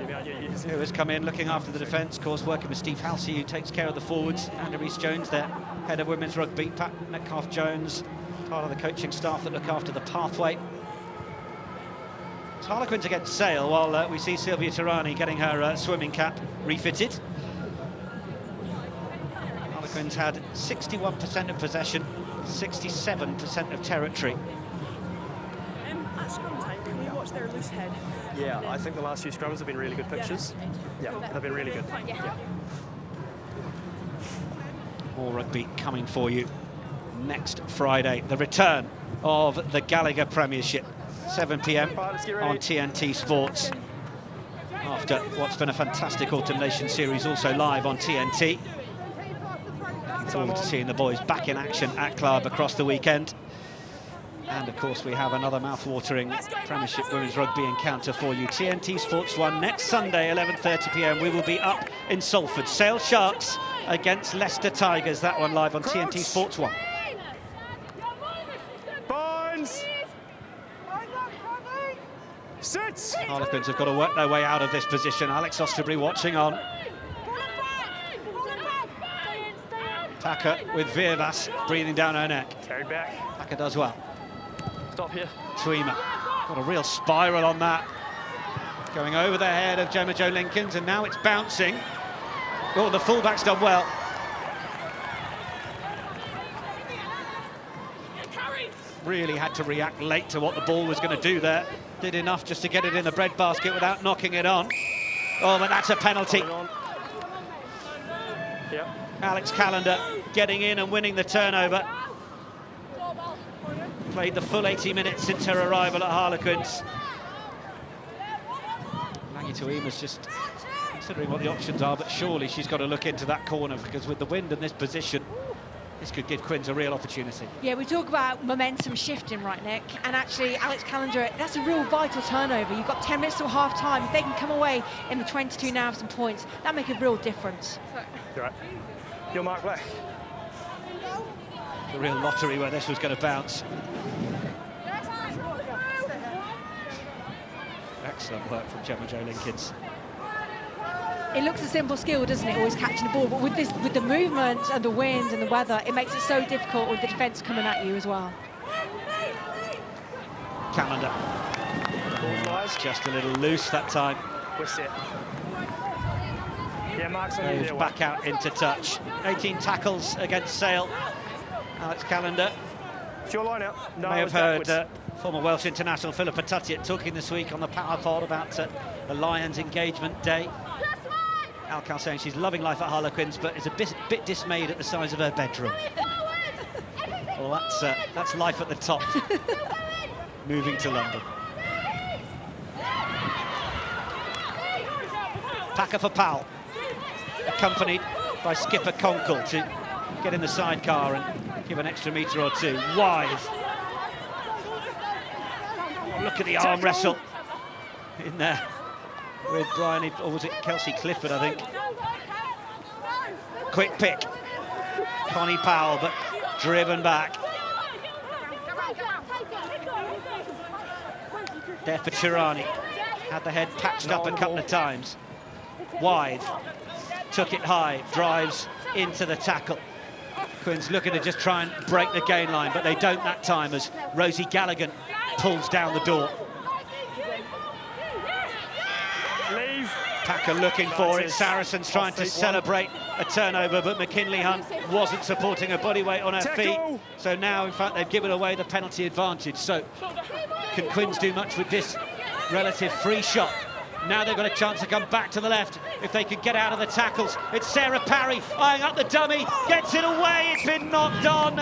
Yeah, who has come in looking after the defence, of course, working with Steve Halsey, who takes care of the forwards, and Reece Jones there, head of women's rugby, Pat Metcalfe-Jones, part of the coaching staff that look after the pathway. It's Harlequins against Sale, while we see Sylvia Tarani getting her swimming cap refitted. Harlequins had 61% of possession, 67% of territory. At scrum time, can we watch their loose head? Yeah, I think the last few scrums have been really good pictures. Yeah, they've been really good. Yeah. More rugby coming for you next Friday. The return of the Gallagher Premiership, 7 p.m. Right, let's get ready. on TNT Sports. After what's been a fantastic Autumn Nation series, also live on TNT. Looking forward to seeing the boys back in action at Club across the weekend. And of course we have another mouth-watering Premiership Women's Rugby encounter for you. TNT Sports 1 next Sunday, 11:30 p.m. We will be up in Salford. Sale Sharks against Leicester Tigers. That one live on TNT Sports 1. Bones! Sits! Harlequins have got to work their way out of this position. Alex Osterbury watching on. Packer with Virvas breathing down her neck. Carried back. Packer does well. Stop here. Tuima got a real spiral on that. Going over the head of Gemma Jo Lincolns, and now it's bouncing. Oh, the fullback's done well. Really had to react late to what the ball was going to do there. Did enough just to get it in the breadbasket without knocking it on. Oh, but that's a penalty. Yep. Alex Callender getting in and winning the turnover. Played the full 80 minutes since her arrival at Harlequins. Maggie Tuima's just considering what the options are, but surely she's got to look into that corner, because with the wind in this position, this could give Quins a real opportunity. Yeah, we talk about momentum shifting, right, Nick? And actually, Alex Callender, that's a real vital turnover. You've got 10 minutes till half-time. If they can come away in the 22 now with some points, that make a real difference. You're right. You're Mark Black. The real lottery where this was going to bounce. Excellent work from Gemma Jo Lincolns. It looks a simple skill, doesn't it, always catching the ball, but with the movement and the wind and the weather, it makes it so difficult with the defence coming at you as well. Callender. Just a little loose that time. We're set. Yeah, Mark's on you Goes there. back out into touch. 18 tackles against Sale. Alex Callender. It's your line out. No, May it have was heard backwards. former Welsh international Philippa Tuttiett talking this week on the Power Pod about the Lions engagement day. Alcal saying she's loving life at Harlequins, but is a bit dismayed at the size of her bedroom. Well, that's life at the top. Moving to London. Packer for Powell, accompanied by skipper Conkle to get in the sidecar and give an extra metre or two. Wide. Look at the arm wrestle in there with Brian, or was it Kelsey Clifford, I think. Quick pick. Connie Powell, but driven back. There for Tirani. Had the head patched up a couple of times. Wide. Took it high. Drives into the tackle. Quins looking to just try and break the gain line, but they don't that time as Rosie Gallagher pulls down the door. Leave. Packer looking for it. Saracens trying to celebrate a turnover, but McKinley Hunt wasn't supporting her body weight on her feet. So now, in fact, they've given away the penalty advantage. So can Quins do much with this relative free shot? Now they've got a chance to come back to the left if they can get out of the tackles. It's Sarah Parry eyeing up the dummy, gets it away, it's been knocked on.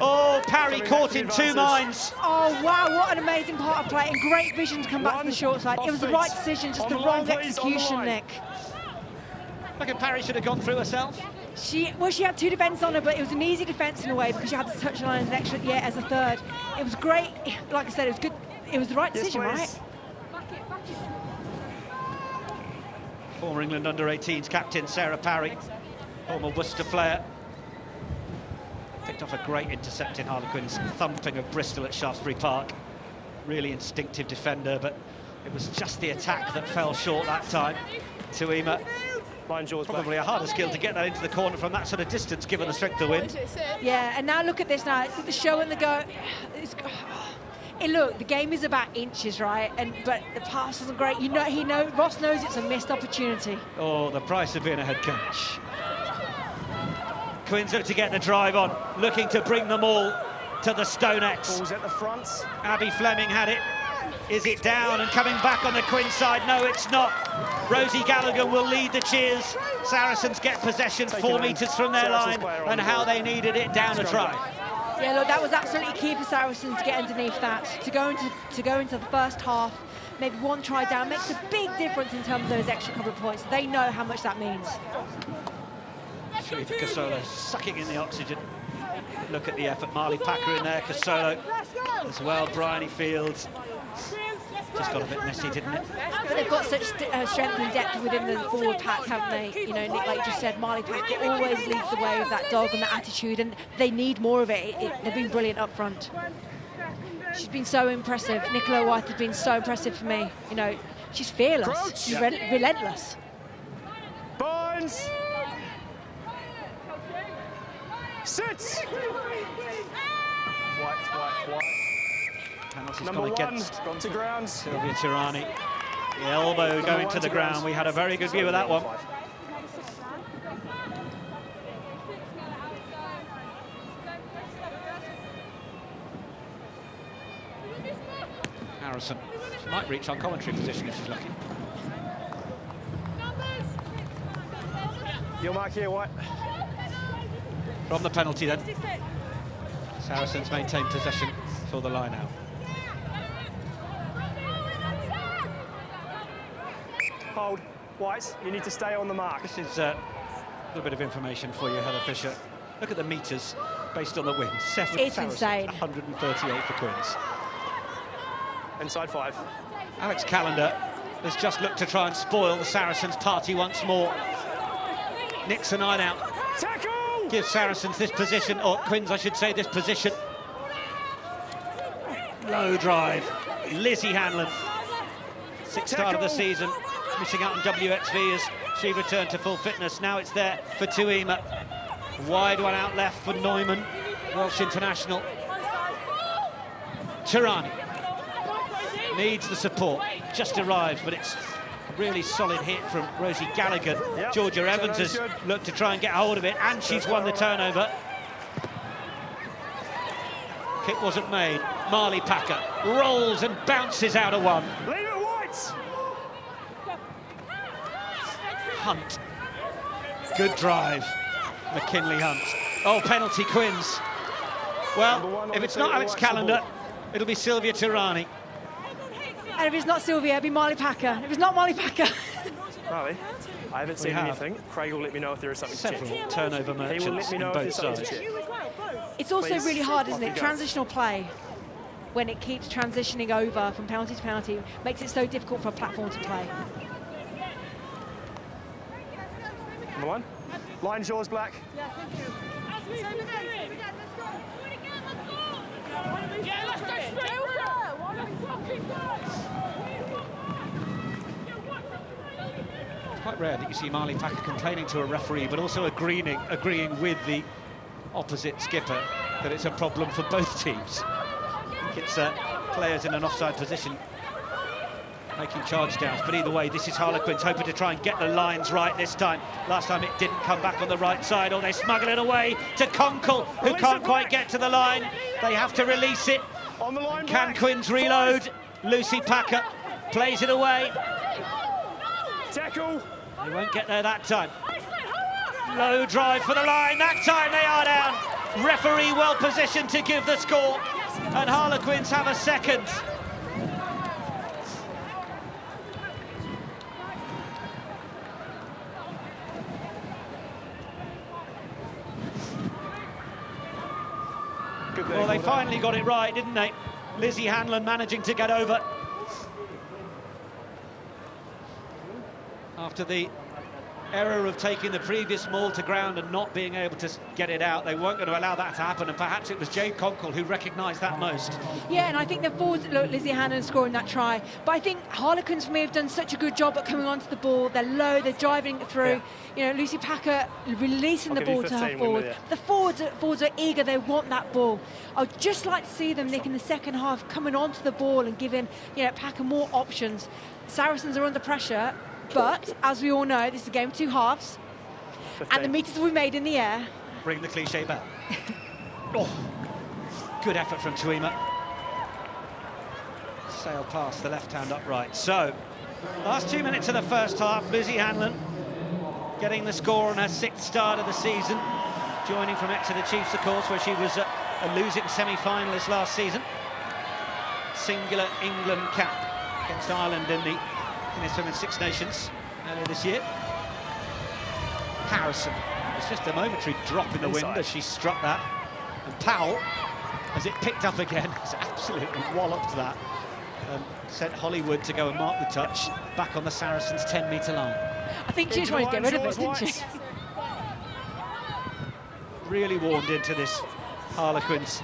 Oh, Parry caught in two minds. Oh, wow, what an amazing part of play and great vision to come back to the short side. It was the right decision, just the wrong execution, Nick. Look at Parry should have gone through herself. She had two defenders on her, but it was an easy defence in a way because she had the touchline as an extra, as a third. It was great. Like I said, it was good. It was the right decision, right? Former England under-18s captain Sarah Parry, former Worcester player. Picked off a great intercept in Harlequins, thumping of Bristol at Shaftesbury Park. Really instinctive defender, but it was just the attack that fell short that time. Tuima, probably a harder skill to get that into the corner from that sort of distance, given the strength of the wind. Yeah, and now look at this now. The show and the go. Look, the game is about inches, right? But the pass isn't great. Ross knows it's a missed opportunity. Oh, the price of being a head coach. Quins look to get the drive on, looking to bring them all to the Stonex. Balls at the front. Abby Fleming had it. Is it down and coming back on the Quins side? No, it's not. Rosie Gallagher will lead the cheers. Saracens get possession 4 metres from their line, and how they needed it down a try. Yeah, look, that was absolutely key for Saracens to get underneath that, to go into the first half. Maybe one try down makes a big difference in terms of those extra couple of points. They know how much that means. Sharifa Casolo sucking in the oxygen. Look at the effort. Marley Packer in there, Casolo as well. Bryony Fields. Just got a bit messy, didn't it? But they've got such strength and depth within the forward pack, haven't they? You know, Nick, like you just said, Marley Packer always leads the way with that dog and that attitude, and they need more of it. They've been brilliant up front. She's been so impressive. Nicola White has been so impressive for me. You know, she's fearless. She's relentless. Barnes. Sits. White. Penalty's Number gone one, against gone to ground. Sylvia Tirani. The elbow going to the ground. We had a very good view of that one. Harrison. She might reach on commentary position if she's lucky. Your mark here, White. From the penalty then. Saracens maintain possession for the line out. Hold. White, you need to stay on the mark. This is a little bit of information for you, Heather Fisher. Look at the metres based on the wind. It's insane. 138 for Quins. Inside 5. Alex Callender has just looked to try and spoil the Saracens party once more. Nixon eye out. Tackle! Gives Saracens this position, or Quins, I should say, this position. Low drive. Lizzie Hanlon. 6th start of the season. Missing out on WXV as she returned to full fitness. Now it's there for Tuima. Wide one out left for Neumann, Welsh international. Tirani needs the support. Just arrived, but it's a really solid hit from Rosie Gallagher. Yep. Georgia Evans has looked to try and get hold of it, and she's won the turnover. Kick wasn't made. Marley Packer rolls and bounces out of one. Leave it, White! Hunt Good drive, McKinley Hunt. Oh, penalty, Quins. Well, if it's not Alex Callender, it'll be Sylvia Tirani. And if it's not Sylvia, it'll be Marley Packer. If it's not Marley Packer. Marley, I haven't seen anything. Craig will let me know if there is something to check. Several turnover merchants in both sides. It's also really hard, isn't it? Transitional play, when it keeps transitioning over from penalty to penalty, makes it so difficult for a platform to play. Number one. Line's yours, Black. Yeah, thank you. Let's go straight through. It's quite rare that you see Marley Packer complaining to a referee, but also agreeing with the opposite skipper that it's a problem for both teams. I think it's players in an offside position making charge downs, but either way, this is Harlequins hoping to try and get the lines right this time. Last time it didn't come back on the right side, or they smuggle it away to Conkle, who can't quite get to the line. They have to release it. On the line, Can Quins reload? Lucy Packer plays it away. Tackle. They won't get there that time. Low drive for the line. That time they are down. Referee well positioned to give the score, and Harlequins have a second. Well, they finally got it right, didn't they? Lizzie Hanlon managing to get over. After the error of taking the previous maul to ground and not being able to get it out, they weren't going to allow that to happen, and perhaps it was Jade Conkle who recognised that most. Yeah, and I think the forwards, look, Lizzie Hannon scoring that try, but I think Harlequins for me have done such a good job at coming onto the ball. They're low, they're driving it through. You know, Lucy Packer releasing the ball to her forward. The forwards are eager, they want that ball. I'd just like to see them, Nick, in the second half, coming onto the ball and giving, you know, Packer more options. Saracens are under pressure, but as we all know, this is a game of two halves, 15. And the meters will be made in the air. Bring the cliche back. Oh, good effort from Tuima. Sail past the left-hand upright. So, last 2 minutes of the first half, Lizzie Hanlon getting the score on her 6th start of the season, joining from Exeter Chiefs, of course, where she was a losing semi-finalist last season. Singular England cap against Ireland in this Women's Six Nations earlier this year. Harrison, it's just a momentary drop in the wind as she struck that, and Powell, as it picked up again, has absolutely walloped that and sent Hollywood to go and mark the touch back on the Saracens' 10-metre line. I think she just wanted to get rid of it, didn't she? Really warmed into this Harlequins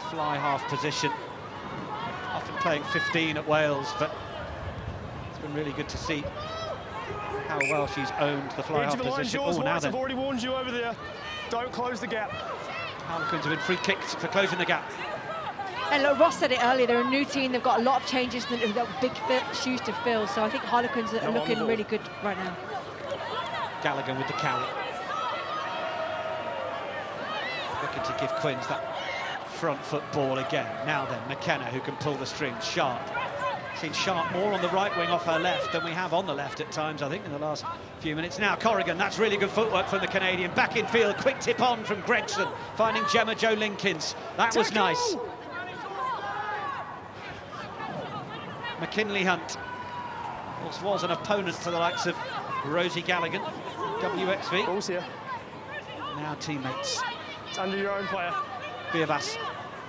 fly half position. Often playing 15 at Wales, but it's been really good to see how well she's owned the fly half position. Oh, now then. I've already warned you over there. Don't close the gap. Harlequins have been free kicked for closing the gap. And look, Ross said it earlier, they're a new team, they've got a lot of changes, they've got big shoes to fill, so I think Harlequins are looking really good right now. Gallagher with the carry. Looking to give Quins that front foot ball again. Now then, McKenna, who can pull the strings. Sharp. Seen Sharp more on the right wing off her left than we have on the left at times, I think, in the last few minutes. Now Corrigan, that's really good footwork from the Canadian. Back in field, quick tip on from Gregson, finding Gemma Jo Linkins. That was nice. McKinley Hunt was an opponent to the likes of Rosie Gallagher, WXV. Ball's here. Now teammates. It's under your own player. Biavas,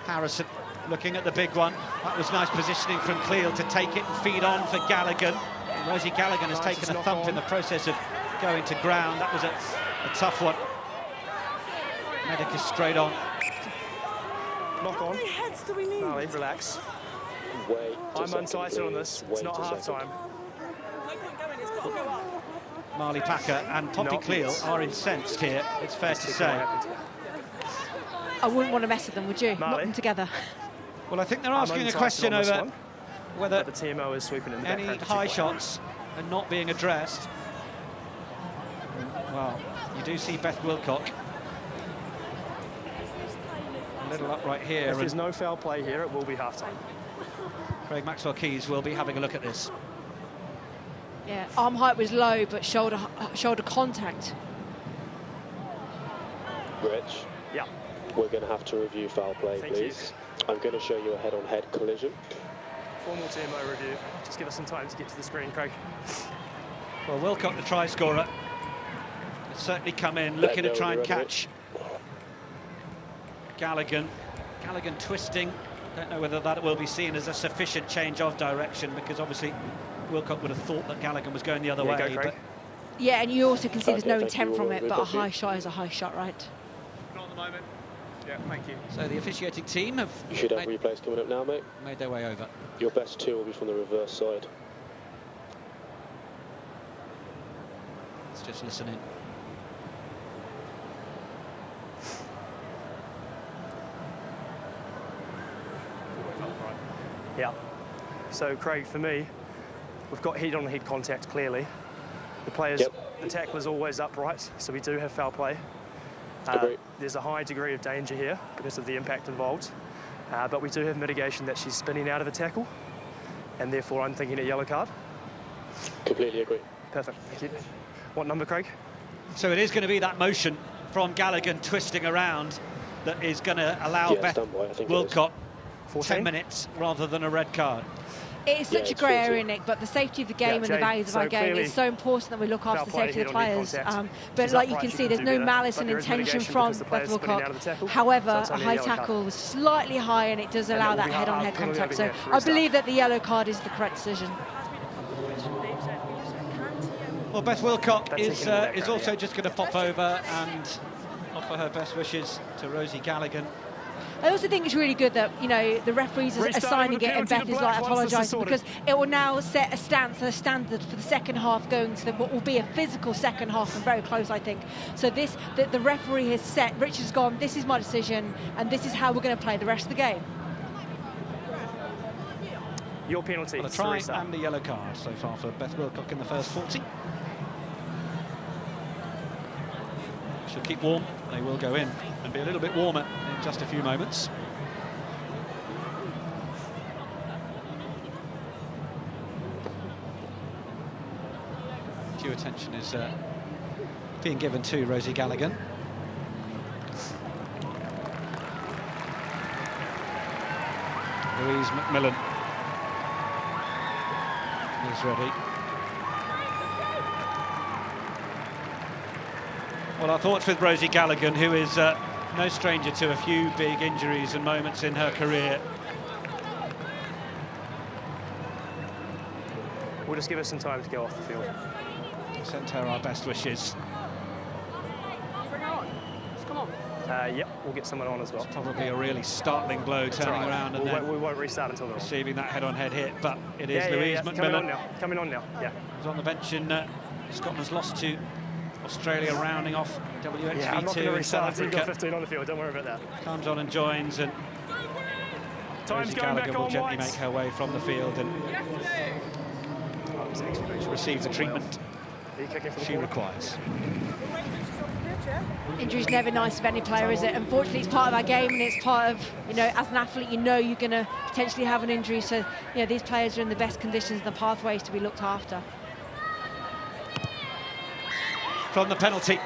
Harrison looking at the big one. That was nice positioning from Cleel to take it and feed on for Gallagher. Rosie Gallagher has taken a thump in the process of going to ground. That was a tough one. Medic is straight on. Knock on. How many heads do we need? Marley, relax. I'm unsighted on this. It's not half time. Marley Packer and Poppy Cleel are incensed here, it's fair to say. I wouldn't want to mess with them, would you? Knock them together. Well, I think they're asking a question over whether the TMO is sweeping in the any high shots are not being addressed. Well, you do see Beth Wilcock a little upright here. If there's no foul play here, it will be half time. Craig Maxwell-Keys will be having a look at this. Yeah, arm height was low, but shoulder contact. Rich? Yeah. We're going to have to review foul play, Thank please. I'm going to show you a head-on-head collision. Formal TMO review. Just give us some time to get to the screen, Craig. Well, Wilcock, the try scorer, has certainly come in looking to try and catch Galligan. Galligan twisting. Don't know whether that will be seen as a sufficient change of direction, because obviously Wilcock would have thought that Galligan was going the other way. Go, Craig. Yeah, and you also can see there's no thank intent you. from it, We'll but a copy. high shot is a high shot, right? Not at the moment. Yeah, thank you. So the officiating team have You should have replays coming up now, mate. made their way over. Your best two will be from the reverse side. Let's just listen in. Yeah. So, Craig, for me, we've got head-on-head contact, clearly. The players, the tackle is always upright, so we do have foul play. Agree. There's a high degree of danger here because of the impact involved, but we do have mitigation that she's spinning out of the tackle, and therefore I'm thinking a yellow card. Completely agree. Perfect, thank you. What number, Craig? So it is going to be that motion from Galligan twisting around that is going to allow Yeah, Beth standby, I think it is. Wilcock 14? 10 minutes rather than a red card. It is such a it's grey 40. area, Nick, but the safety of the game and the Jane, values of so our game clearly is so important that we look after the foul play, safety of the head-on-head players. contact. But She's like you upright, can she see, can there's do no better, malice but and there is intention mitigation from because the Beth player's spinning out of the Wilcock. tackle, However, so it's a only a high yellow card. tackle was slightly high, and it does And allow it will that be head-on-head penalty contact. over So here, I restart. believe that the yellow card is the correct decision. Well, Beth Wilcock That's is taken in the background, also yeah. just going to pop over and offer her best wishes to Rosie Galligan. I also think it's really good that, you know, the referees are Restarting signing with a it and penalty Beth to is like black once this is apologising, sorted. because it will now set a stance and a standard for the second half, going to what will be a physical second half and very close, I think. So the referee has set, Richard's gone, this is my decision and this is how we're going to play the rest of the game. Your penalty. Well, a try and a yellow card so far for Beth Wilcock in the first 40. She'll keep warm. They will go in and be a little bit warmer in just a few moments. Due attention is being given to Rosie Galligan. Louise McMillan is ready. Well, our thoughts with Rosie Galligan, who is no stranger to a few big injuries and moments in her career. We'll just give us some time to go off the field. Send her our best wishes. Yep, we'll get someone on as well. Probably a really startling blow turning around and then we won't restart until they're on. receiving that head-on-head hit, but it is Yeah, Louise Coming on McMillan, now. Coming on now. Yeah. who's on the bench in Scotland's loss to Australia, rounding off Yeah, I'm not going WXV2 to in restart South until you've got Africa. 15 on the field. Don't worry about that. Comes on and joins, and Time's Rosie going back Galligan will on, gently Whites. make her way from the field and receive the treatment Are you kicking for the she corner? requires. Injury's never nice of any player, is it? Unfortunately, it's part of our game, and it's part of, you know, as an athlete, you know you're going to potentially have an injury. So, you know, these players are in the best conditions and the pathways to be looked after. From the penalty,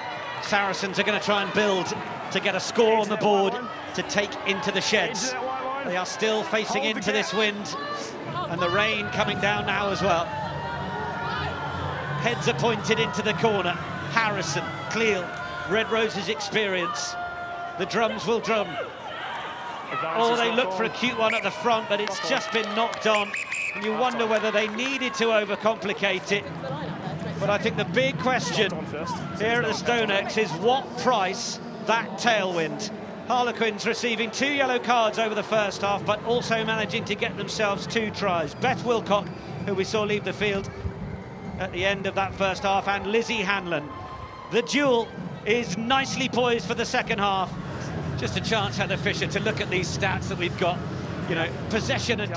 Saracens are going to try and build to get a score on the board to take into the sheds. They are still facing into this wind and the rain coming down now as well. Heads are pointed into the corner. Harrison, Cleal, Red Rose's experience. The drums will drum. Oh, they look for a cute one at the front, but it's just been knocked on. And you wonder whether they needed to overcomplicate it. But I think the big question here at the StoneX is what price that tailwind. Harlequins receiving 2 yellow cards over the first half, but also managing to get themselves 2 tries. Beth Wilcock, who we saw leave the field at the end of that first half, and Lizzie Hanlon. The duel is nicely poised for the second half. Just a chance, Heather Fisher, to look at these stats that we've got. You know, possession and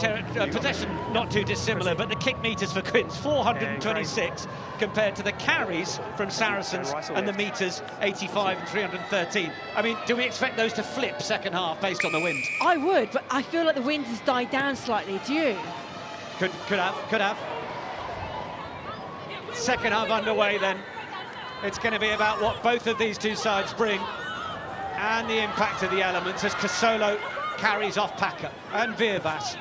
possession not too dissimilar, but the kick meters for Quins 426 compared to the carries from Saracens and the meters 85 and 313. I mean, do we expect those to flip second half based on the wind? I would, but I feel like the wind has died down slightly. Do you? Could have. Second half underway then. It's going to be about what both of these two sides bring and the impact of the elements as Casolo carries off Packer and Virvas.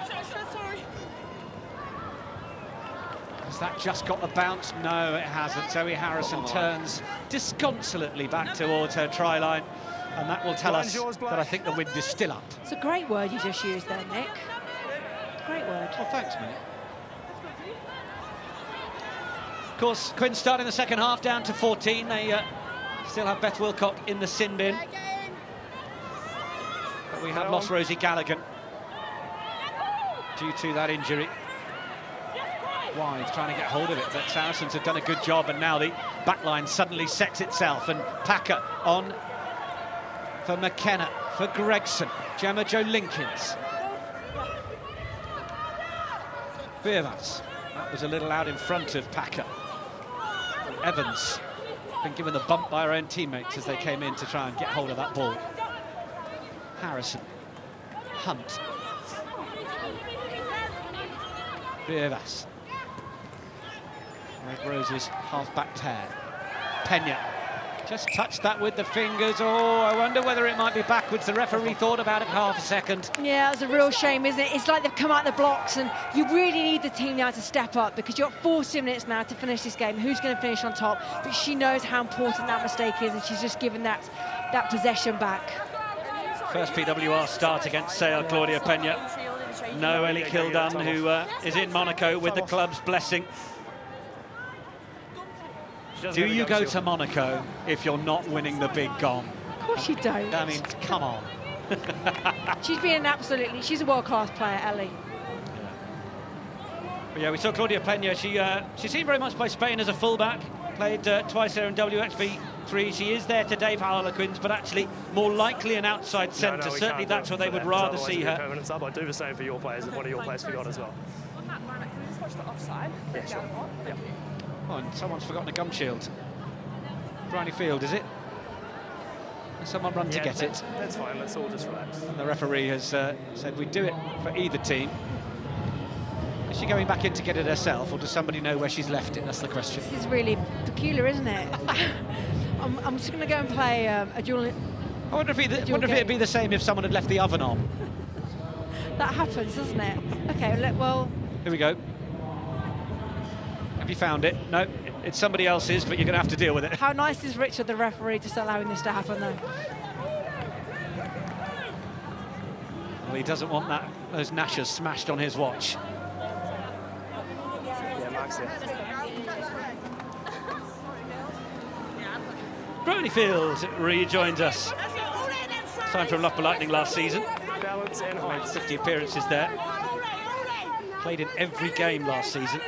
Has that just got the bounce? No, it hasn't. Zoe Harrison turns disconsolately back towards her try line, and that will tell us that I think the wind is still up. It's a great word you just used there, Nick. Great word. Oh, thanks, mate. Of course, Quinn starting the second half down to 14. They still have Beth Wilcock in the sin bin. But we have lost Rosie Gallagher due to that injury. Wide trying to get hold of it, but Saracens have done a good job, and now the back line suddenly sets itself, and Packer on for McKenna, for Gregson, Gemma Jo Linkins. Virvas, that was a little out in front of Packer. Evans been given the bump by her own teammates as they came in to try and get hold of that ball. Harrison, Hunt, Virvas. Red Rose's half-back tear. Pena just touched that with the fingers. Oh, I wonder whether it might be backwards. The referee thought about it for half a second. Yeah, it's a real shame, isn't it? It's like they've come out the blocks, and you really need the team now to step up, because you've got 40 minutes now to finish this game. Who's going to finish on top? But she knows how important that mistake is, and she's just given that possession back. First PWR start against Sale, Claudia Pena. No Ellie Kildun, who is in Monaco with the club's blessing. Do you go to Monaco if you're not winning the big gong? Of course you don't. I mean, come on. She's a world-class player, Ellie. Yeah, we saw Claudia Pena. She seen very much by Spain as a fullback. Played twice there in WXV3. She is there today for Harlequins, but actually more likely an outside centre. Certainly that's what they would rather see her. I do the same for your players if one of your players forgot as well. On that line, can we just watch the offside? Yeah, sure. Yeah. Oh, and someone's forgotten a gum shield. Briny Field, is it? And someone run to get it. That's fine, let's all just relax. And the referee has said we do it for either team. Is she going back in to get it herself, or does somebody know where she's left it? That's the question. This is really peculiar, isn't it? I'm just going to go and play a dual. I wonder if it'd be the same if someone had left the oven on. That happens, doesn't it? Okay, well. Here we go. Have you found it? No, it's somebody else's, but you're going to have to deal with it. How nice is Richard, the referee, just allowing this to happen, though? Well, he doesn't want those Nashers smashed on his watch. Yeah, Mark's here. Brony Field rejoins us. Signed from Loughborough Lightning last season. Balance and height. 50 appearances there. Played in every game last season.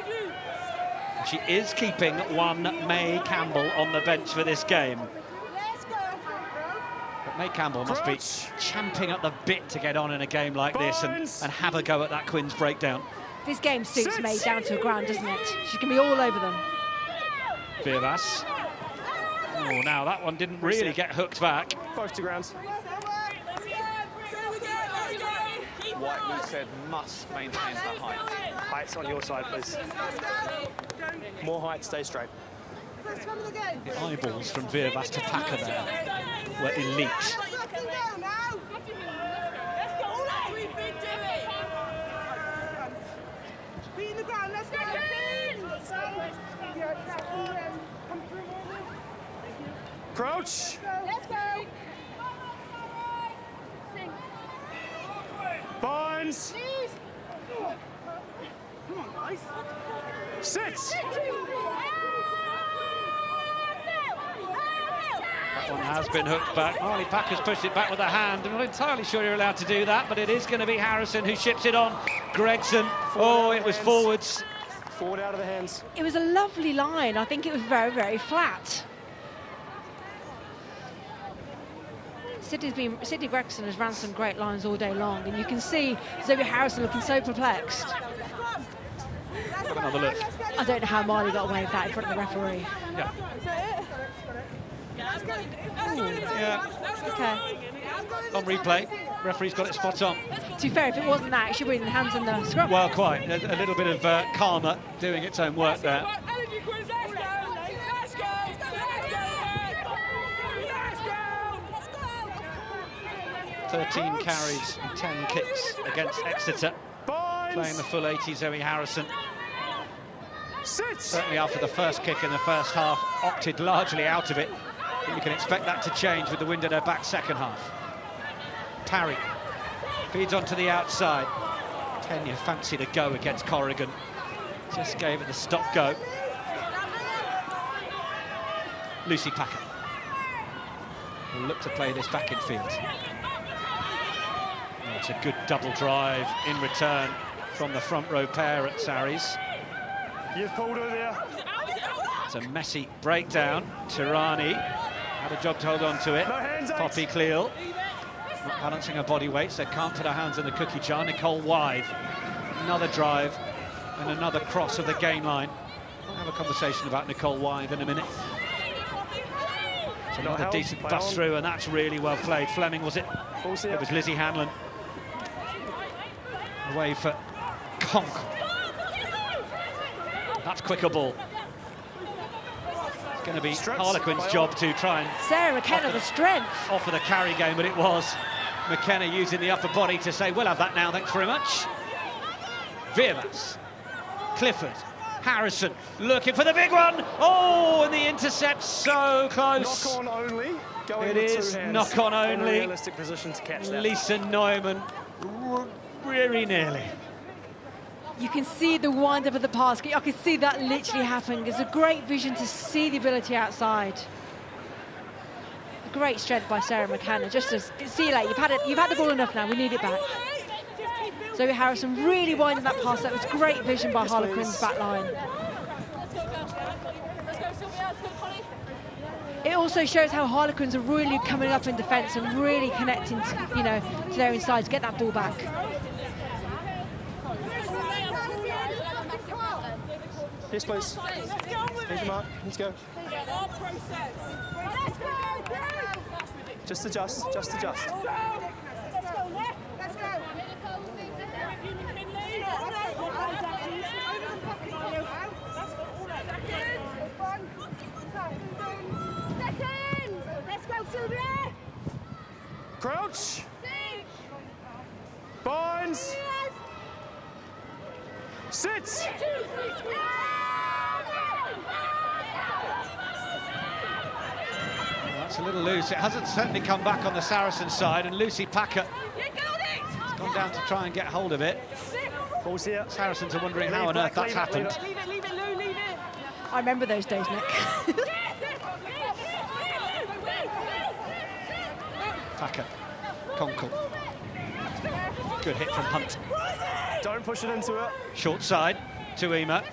She is keeping one May Campbell on the bench for this game. But May Campbell must be champing at the bit to get on in a game like this and have a go at that Quins breakdown. This game suits May down to the ground, doesn't it? She can be all over them. Virvas. Oh, now that one didn't really get hooked back. Both to grounds. White, you said, must maintain the height. Height's on your side, please. More height, stay straight. The eyeballs from Virvas to Packer there were elite. Crouch. Let's go. Binds. Sits. That one has been hooked back. Marley Packer's pushed it back with a hand. I'm not entirely sure you're allowed to do that, but it is going to be Harrison who ships it on. Gregson. Oh, it was forwards. Forward out of the hands. It was a lovely line. I think it was very, very flat. Sydney Gregson has ran some great lines all day long, and you can see Zoe Harrison looking so perplexed. Have another look. I don't know how Marley got away with that in front of the referee. Yeah. Yeah. Okay. On replay, referee's got it spot on. To be fair, if it wasn't that, it should be in the hands in the scrum. Well, quite. A little bit of karma doing its own work there. 13 carries and 10 kicks against Exeter. Playing the full 80, Zoe Harrison. Certainly after the first kick in the first half, opted largely out of it. But you can expect that to change with the wind at her back second half. Parry feeds onto the outside. Tenya fancied a go against Corrigan. Just gave it the stop go. Lucy Packer will look to play this back in field. Oh, it's a good double drive in return from the front row pair at Sarries. You've pulled her there. It's a messy breakdown. Tirani had a job to hold on to it. No hands, Poppy Cleal not balancing her body weight, so can't put her hands in the cookie jar. Nicole Wythe, another drive and another cross of the gain line. We'll have a conversation about Nicole Wythe in a minute. It's another decent bust through, and that's really well played. Fleming, was it? It was Lizzie Hanlon. Away for Conk. That's quicker ball. It's going to be Harlequins' job to try and Sarah McKenna, the strength. Offer the carry game, but it was McKenna using the upper body to say, we'll have that now, thanks very much. Viermas, Clifford, Harrison looking for the big one. Oh, and the intercept so close. Knock on only. Going It with is 2 hands. knock on only. Realistic position to catch that. Lisa Neumann, very nearly. You can see the wind up of the pass. I can see that literally happening. It's a great vision to see the ability outside. Great strength by Sarah McKenna. Just to see, like, you've had the ball enough now. We need it back. Zoe Harrison really winding that pass. That was great vision by Harlequins' back line. It also shows how Harlequins are really coming up in defence and really connecting, to, you know, to their insides. Get that ball back. Yes, please. Here's your mark. Let's go. Just adjust. Just adjust. Crouch. Binds. Sits. That's a little loose. It hasn't certainly come back on the Saracen side, and Lucy Packer has gone down to try and get hold of it. Ball's here. Saracens are wondering how on earth that's happened. I remember those days, Nick. Packer, Conkle. Good hit from Hunt. Don't push it into it. Short side to Ema.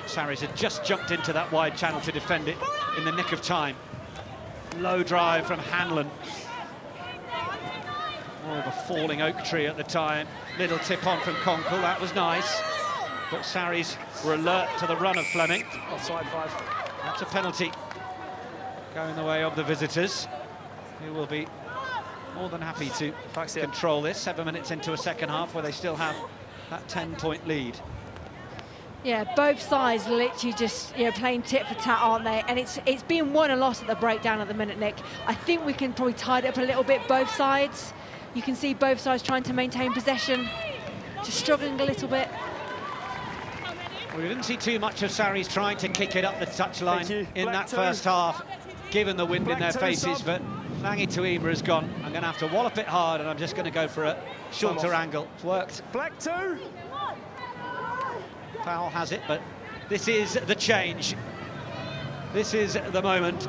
Sarries had just jumped into that wide channel to defend it in the nick of time. Low drive from Hanlon. More of a falling oak tree at the time. Little tip on from Conkle, that was nice. But Sarries were alert to the run of Fleming. Offside 5. That's a penalty going the way of the visitors, who will be more than happy to control this. 7 minutes into a second half where they still have that 10-point lead. Yeah, both sides literally just, you know, playing tit for tat, aren't they? And it's being won and lost at the breakdown at the minute, Nick. I think we can probably tide it up a little bit, both sides. You can see both sides trying to maintain possession, just struggling a little bit. Well, we didn't see too much of Sarries trying to kick it up the touchline in that first half, given the wind in their faces, but Langi Tuima has gone. I'm going to have to wallop it hard, and I'm just going to go for a shorter angle. It's worked. Black 2. Foul has it, but this is the change. This is the moment.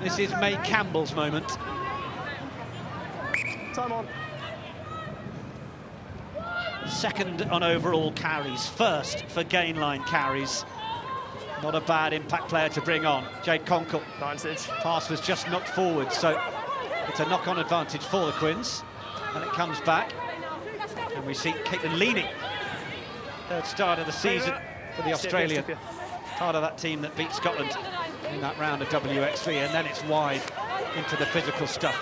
This is May Campbell's moment. Time on. Second on overall carries, first for gain line carries. Not a bad impact player to bring on. Jade Conkle. Pass was just knocked forward, so it's a knock-on advantage for the Quins. And it comes back, and we see Caitlin Leaney. Third start of the season for the Australian. Part of that team that beat Scotland in that round of WXV, and then it's wide into the physical stuff.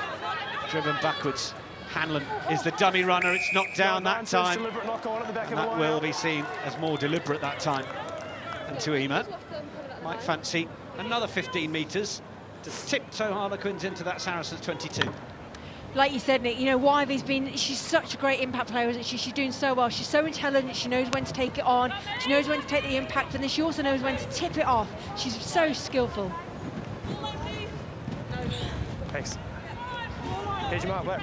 Driven backwards. Hanlon is the dummy runner. It's knocked down that time. And that will be seen as more deliberate that time. And Tuima might fancy another 15 metres to tiptoe Harlequins into that Saracens 22. Like you said, Nick, you know, she's such a great impact player, isn't she? She's doing so well. She's so intelligent. She knows when to take it on. She knows when to take the impact, and then she also knows when to tip it off. She's so skillful. Thanks. Here's your mark, Black.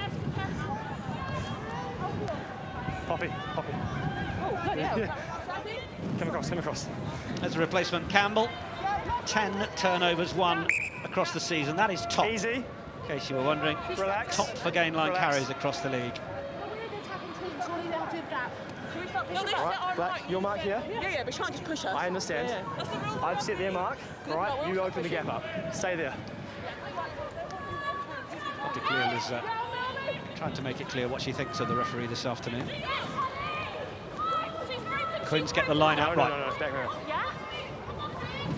Poppy. Oh, good, yeah. Come across. As a replacement, Campbell. 10 turnovers won across the season. That is top. Easy. In case you were wondering. Relax. Top for gain line Relax. carries across the league. Right, Black, your mark here. Yeah, but she can't just push us. I understand. Yeah. I've set their mark. All right, you open the gap up. Stay there. Dr. Clear is trying to make it clear what she thinks of the referee this afternoon. Quins get the line out right. No, back around.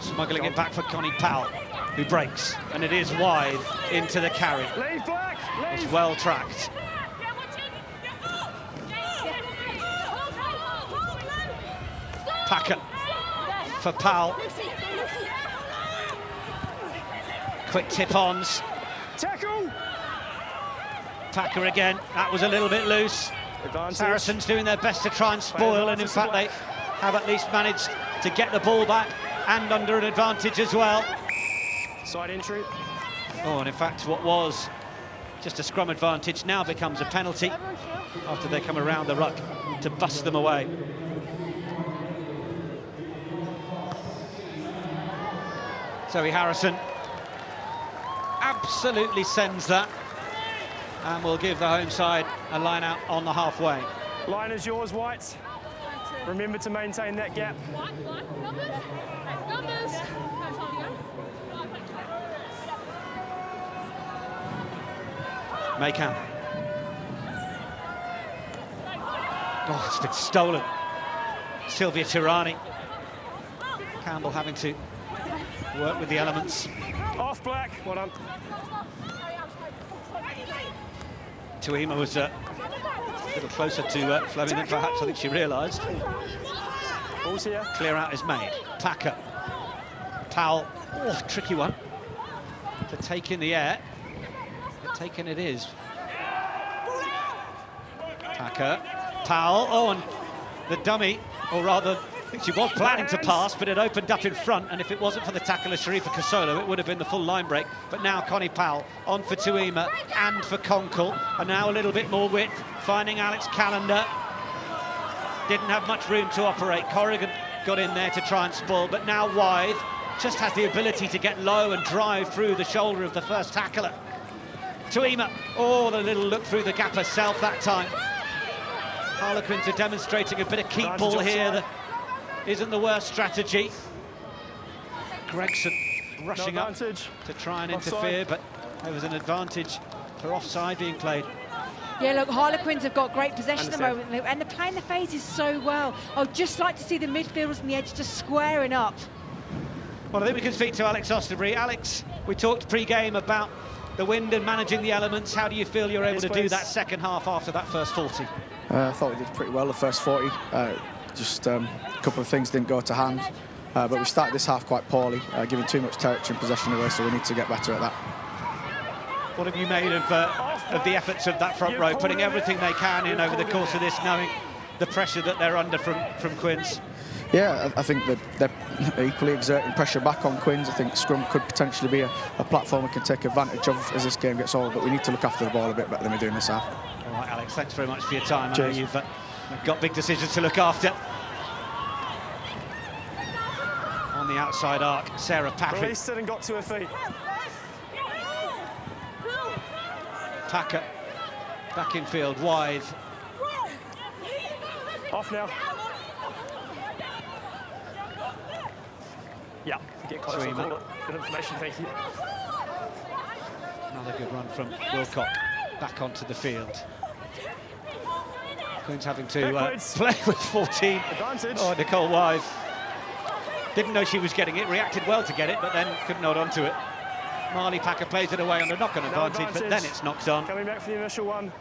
Smuggling it back for Connie Powell, who breaks, and it is wide into the carry. Leave, Black, It's leave. well tracked. Packer for Powell. Quick tip-ons. Tackle. Packer again. That was a little bit loose. Advantage. Saracens doing their best to try and spoil, and in fact they have at least managed to get the ball back and under an advantage as well. Side entry. Oh, and in fact what was just a scrum advantage now becomes a penalty after they come around the ruck to bust them away. Zoe Harrison absolutely sends that, and will give the home side a line out on the halfway. Line is yours, White. Remember to maintain that gap. Maycam. Oh, it's been stolen. Sylvia Tirani. Campbell having to work with the elements. Off, Black. Well done. Tuima was a little closer to Fleming than perhaps I think she realised. Ball's here. Clear out is made. Packer. Powell. Oh, tricky one to take in the air. But taken it is. Packer. Powell. Oh, and the dummy, or rather, I think she was planning to pass, but it opened up in front, and if it wasn't for the tackle of Sharifa Kasolo, it would have been the full line break. But now Connie Powell on for Tuima and for Conkle, and now a little bit more width, finding Alex Callender. Didn't have much room to operate. Corrigan got in there to try and spoil, but now Wythe just has the ability to get low and drive through the shoulder of the first tackler. Tuima, oh, the little look through the gap herself that time. Harlequins are demonstrating a bit of keep ball here. That isn't the worst strategy. Gregson rushing up to try and interfere, but there was an advantage for offside being played. Yeah, look, Harlequins have got great possession at the moment, and they're playing the phases so well. I'd just like to see the midfielders on the edge just squaring up. Well, I think we can speak to Alex Osterbury. Alex, we talked pre-game about the wind and managing the elements. How do you feel you're able to do that second half after that first 40? I thought we did pretty well the first 40. Just a couple of things didn't go to hand. But we started this half quite poorly, giving too much territory and possession away, so we need to get better at that. What have you made of the efforts of that front row, putting everything they can in over the course of this, knowing the pressure that they're under from Quins? Yeah, I think that they're equally exerting pressure back on Quins. I think scrum could potentially be a platform we can take advantage of as this game gets older, but we need to look after the ball a bit better than we're doing this half. All right, Alex, thanks very much for your time. Cheers. I know you've got big decisions to look after. On the outside arc, Sarah Packer. Released it and got to her feet. Packer back in field, Wythe. Off now. Yeah, get close. Good information, thank you. Another good run from Wilcock back onto the field. Queen's having to play with 14. Advantage. Oh, Nicole Wythe. Didn't know she was getting it, reacted well to get it, but then couldn't hold on to it. Marley Packer plays it away on a knock-on advantage, but then it's knocked on. Coming back for the initial one.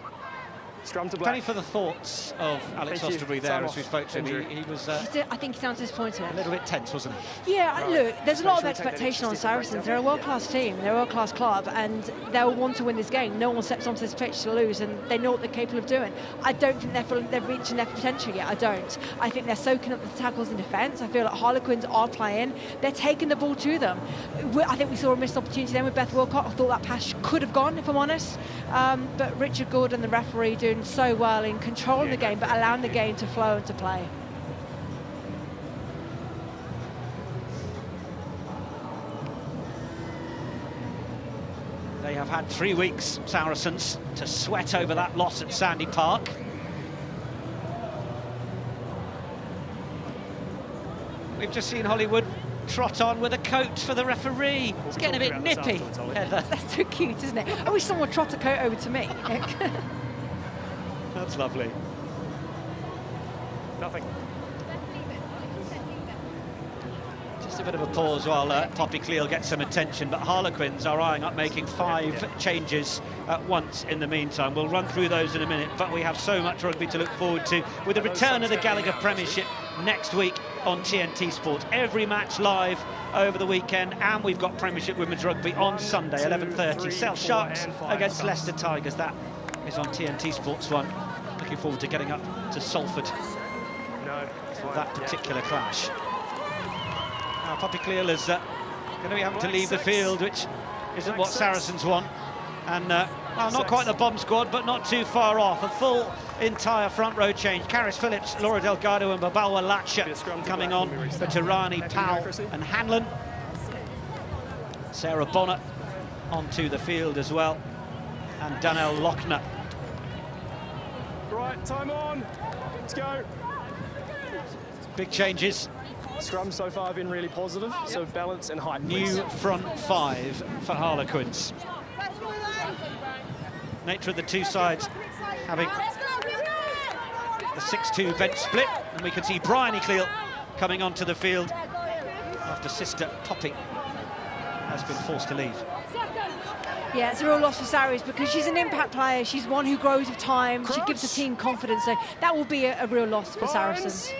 Scrum to black. Penny for the thoughts of Alex Thank you. Osterbury there Time as off. we spoke to him. Injury. He was I think he sounds disappointed. a little bit tense, wasn't he? Yeah, look, there's a lot of Make sure we take that expectation on extra step Saracens. right They're a world-class team, they're a world-class club, and they'll want to win this game. No one steps onto this pitch to lose, and they know what they're capable of doing. I don't think they're reaching their potential yet. I don't. I think they're soaking up the tackles in defence. I feel like Harlequins are playing. They're taking the ball to them. I think we saw a missed opportunity then with Beth Wilcott. I thought that pass could have gone, if I'm honest. But Richard Gordon, the referee, doing so well in controlling the game, but allowing the game to flow and to play. They have had 3 weeks, Saracens, to sweat over that loss at Sandy Park. We've just seen Hollywood trot on with a coat for the referee. It's getting a bit nippy, Heather. That's so cute, isn't it? I wish someone would trot a coat over to me. That's lovely. Nothing. Just a bit of a pause while Poppy Cleal gets some attention, but Harlequins are eyeing up making 5 changes at once in the meantime. We'll run through those in a minute, but we have so much rugby to look forward to with the return of the Gallagher Premiership next week on TNT Sports. Every match live over the weekend, and we've got Premiership Women's Rugby on Sunday, 11:30. South Sharks against Leicester Tigers. That is on TNT Sports 1. Looking forward to getting up to Salford for that particular clash. Now, Poppy Cleal is going to be having to leave the field, which isn't what Saracens want. And, well, not quite the bomb squad, but not too far off. A full entire front row change. Karis Phillips, Laura Delgado and Babawa Latcha coming on for Tirani, Powell and Hanlon. Sarah Bonner onto the field as well. And Danelle Lochner. Right, time on. Let's go. Big changes. Scrum so far have been really positive, so balance and height. New front 5 for Harlequins. Nature of the two sides having the 6-2 bench split, and we can see Bryony Cleal coming onto the field after sister Poppy has been forced to leave. Yeah, it's a real loss for Sarries because she's an impact player. She's one who grows with time. She gives the team confidence, so that will be a real loss for Saracens.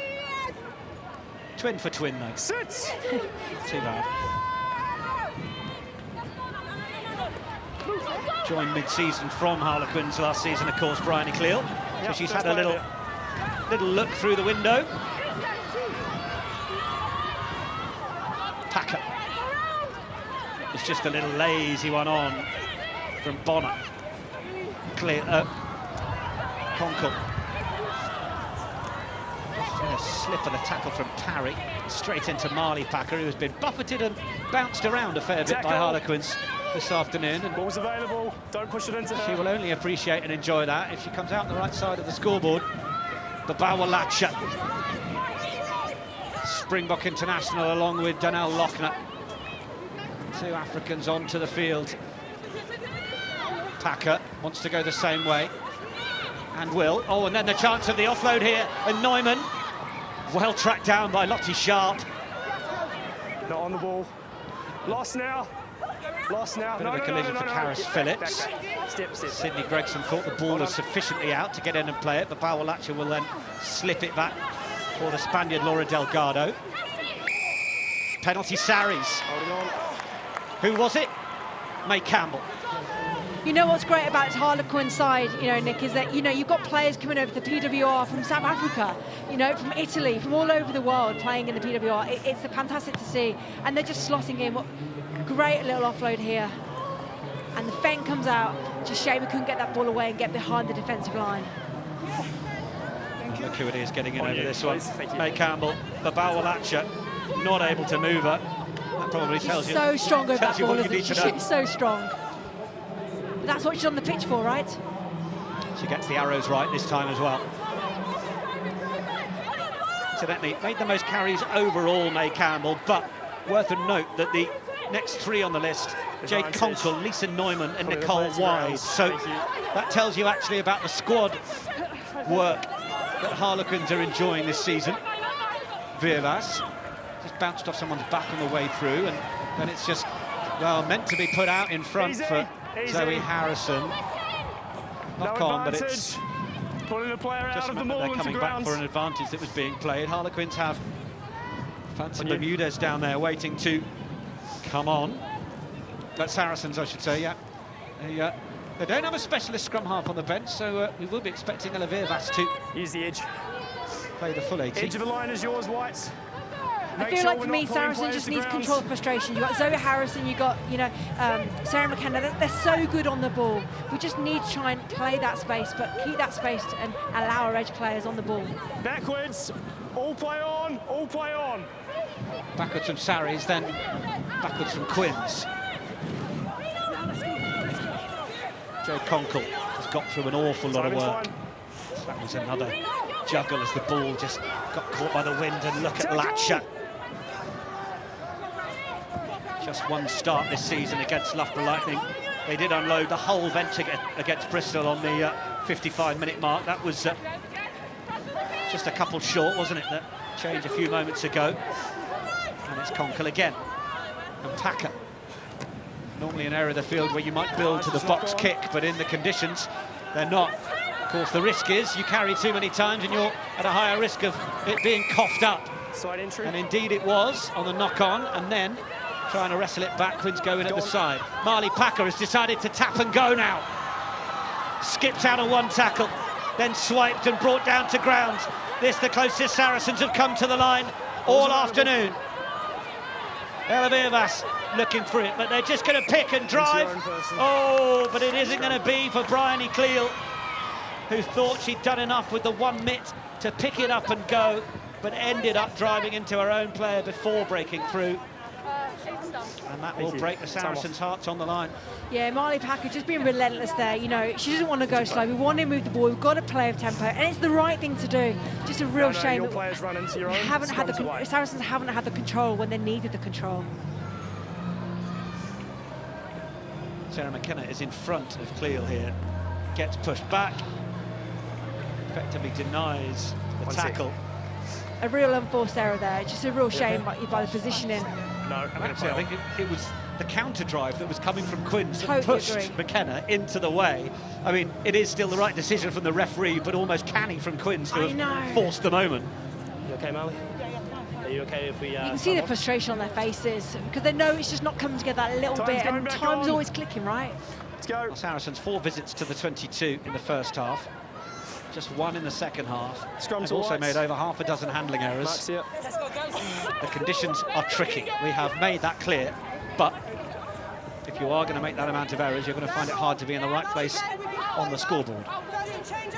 Twin for twin, though. Sits. Too bad. Joined mid-season from Harlequins last season, of course, Bryony Cleal. So she's had a little look through the window. Packer. It's just a little lazy one on from Bonner. Conkle. A slip of the tackle from Parry, straight into Marley Packer, who has been buffeted and bounced around a fair bit by Harlequins this afternoon. And ball's available, don't push it into her. She will only appreciate and enjoy that if she comes out on the right side of the scoreboard. Babawa Latcha. Springbok international along with Danelle Lochner. 2 Africans onto the field. Packer wants to go the same way. And will. Oh, and then the chance of the offload here. And Neumann, well tracked down by Lottie Sharp. Not on the ball. Lost now. Lost now. Bit of a collision for Karis Phillips. Step. Sydney Gregson thought the ball was sufficiently out to get in and play it, but Bawa Latcha will then slip it back for the Spaniard Laura Delgado. Penalty Sarries. Holding on. Who was it? May Campbell. You know what's great about Harlequin side, Nick, is that, you've got players coming over the PWR from South Africa, from Italy, from all over the world playing in the PWR. It's fantastic to see. And they're just slotting in. What great little offload here. And the feint comes out. Just shame we couldn't get that ball away and get behind the defensive line. Look who it is getting in over this one. May Campbell, Babawa Latcha, not able to move her. That probably tells you. She's so strong over that ball, isn't she? She's so strong. That's what she's on the pitch for, right? She gets the arrows right this time as well. Incidentally, made the most carries overall, May Campbell, but worth a note that the next 3 on the list, Jade Conkle, Lisa Neumann and Nicole Wise. So that tells you actually about the squad work that Harlequins are enjoying this season. Virvas just bounced off someone's back on the way through, and then it's just, well, meant to be put out in front for Zoe Harrison. Knock on, but it's Pulling a player out Just of the meant that maul they're into coming back ground. for an advantage that was being played. Harlequins have Fancy Bermudez down there waiting to come on. That's Saracens, I should say, yeah. They don't have a specialist scrum half on the bench, so we will be expecting Harlequins to use the edge. Play the full 80. Edge of the line is yours, Whites. I feel like for me, Saracens just needs control of frustration. You've got Zoe Harrison, you've got, Sarah McKenna. They're so good on the ball. We just need to try and play that space, but keep that space and allow our edge players on the ball. Backwards, all play on, all play on. Backwards from Sarries, then backwards from Quins. Joe Conkle has got through an awful lot of work. That was another juggle as the ball just got caught by the wind, and look at Latcher. Just one start this season against Loughborough Lightning. They did unload the whole bench against Bristol on the 55-minute mark. That was just a couple short, wasn't it? That change a few moments ago. And it's Conkle again. And Packer. Normally an area of the field where you might build to the box kick, but in the conditions, they're not. Of course, the risk is you carry too many times and you're at a higher risk of it being coughed up. Side entry. And indeed it was on the knock-on, and then trying to wrestle it backwards, going at the side. Marley Packer has decided to tap and go now. Skipped out of one tackle, then swiped and brought down to ground. This the closest Saracens have come to the line all afternoon. Harlequins looking for it, but they're just going to pick and drive. Oh, but it isn't going to be for Bryony Cleal, who thought she'd done enough with the one mitt to pick it up and go, but ended up driving into her own player before breaking through. And that will break the Saracens' hearts on the line. Yeah, Marley Packer just being relentless there. She doesn't want to go slow. We want to move the ball. We've got to play with tempo, and it's the right thing to do. Just a real shame that players run into your own. Saracens haven't had the control when they needed the control. Sarah McKenna is in front of Cleal here. Gets pushed back. Effectively denies the tackle. A real unforced error there. Just a real shame by the positioning. No, actually, I think it was the counter drive that was coming from Quins that Totally pushed agree. McKenna into the way. I mean, it is still the right decision from the referee, but almost canny from Quins to have forced the moment. You okay, Marley? Are you okay if we... You can see the frustration on their faces, because they know it's just not coming together that little bit, and time's always clicking, right? Let's go. Well, Saracens 4 visits to the 22 in the first half. Just 1 in the second half. Scrums They've also made over half a dozen handling errors. The conditions are tricky. We have made that clear. But if you are going to make that amount of errors, you're going to find it hard to be in the right place on the scoreboard.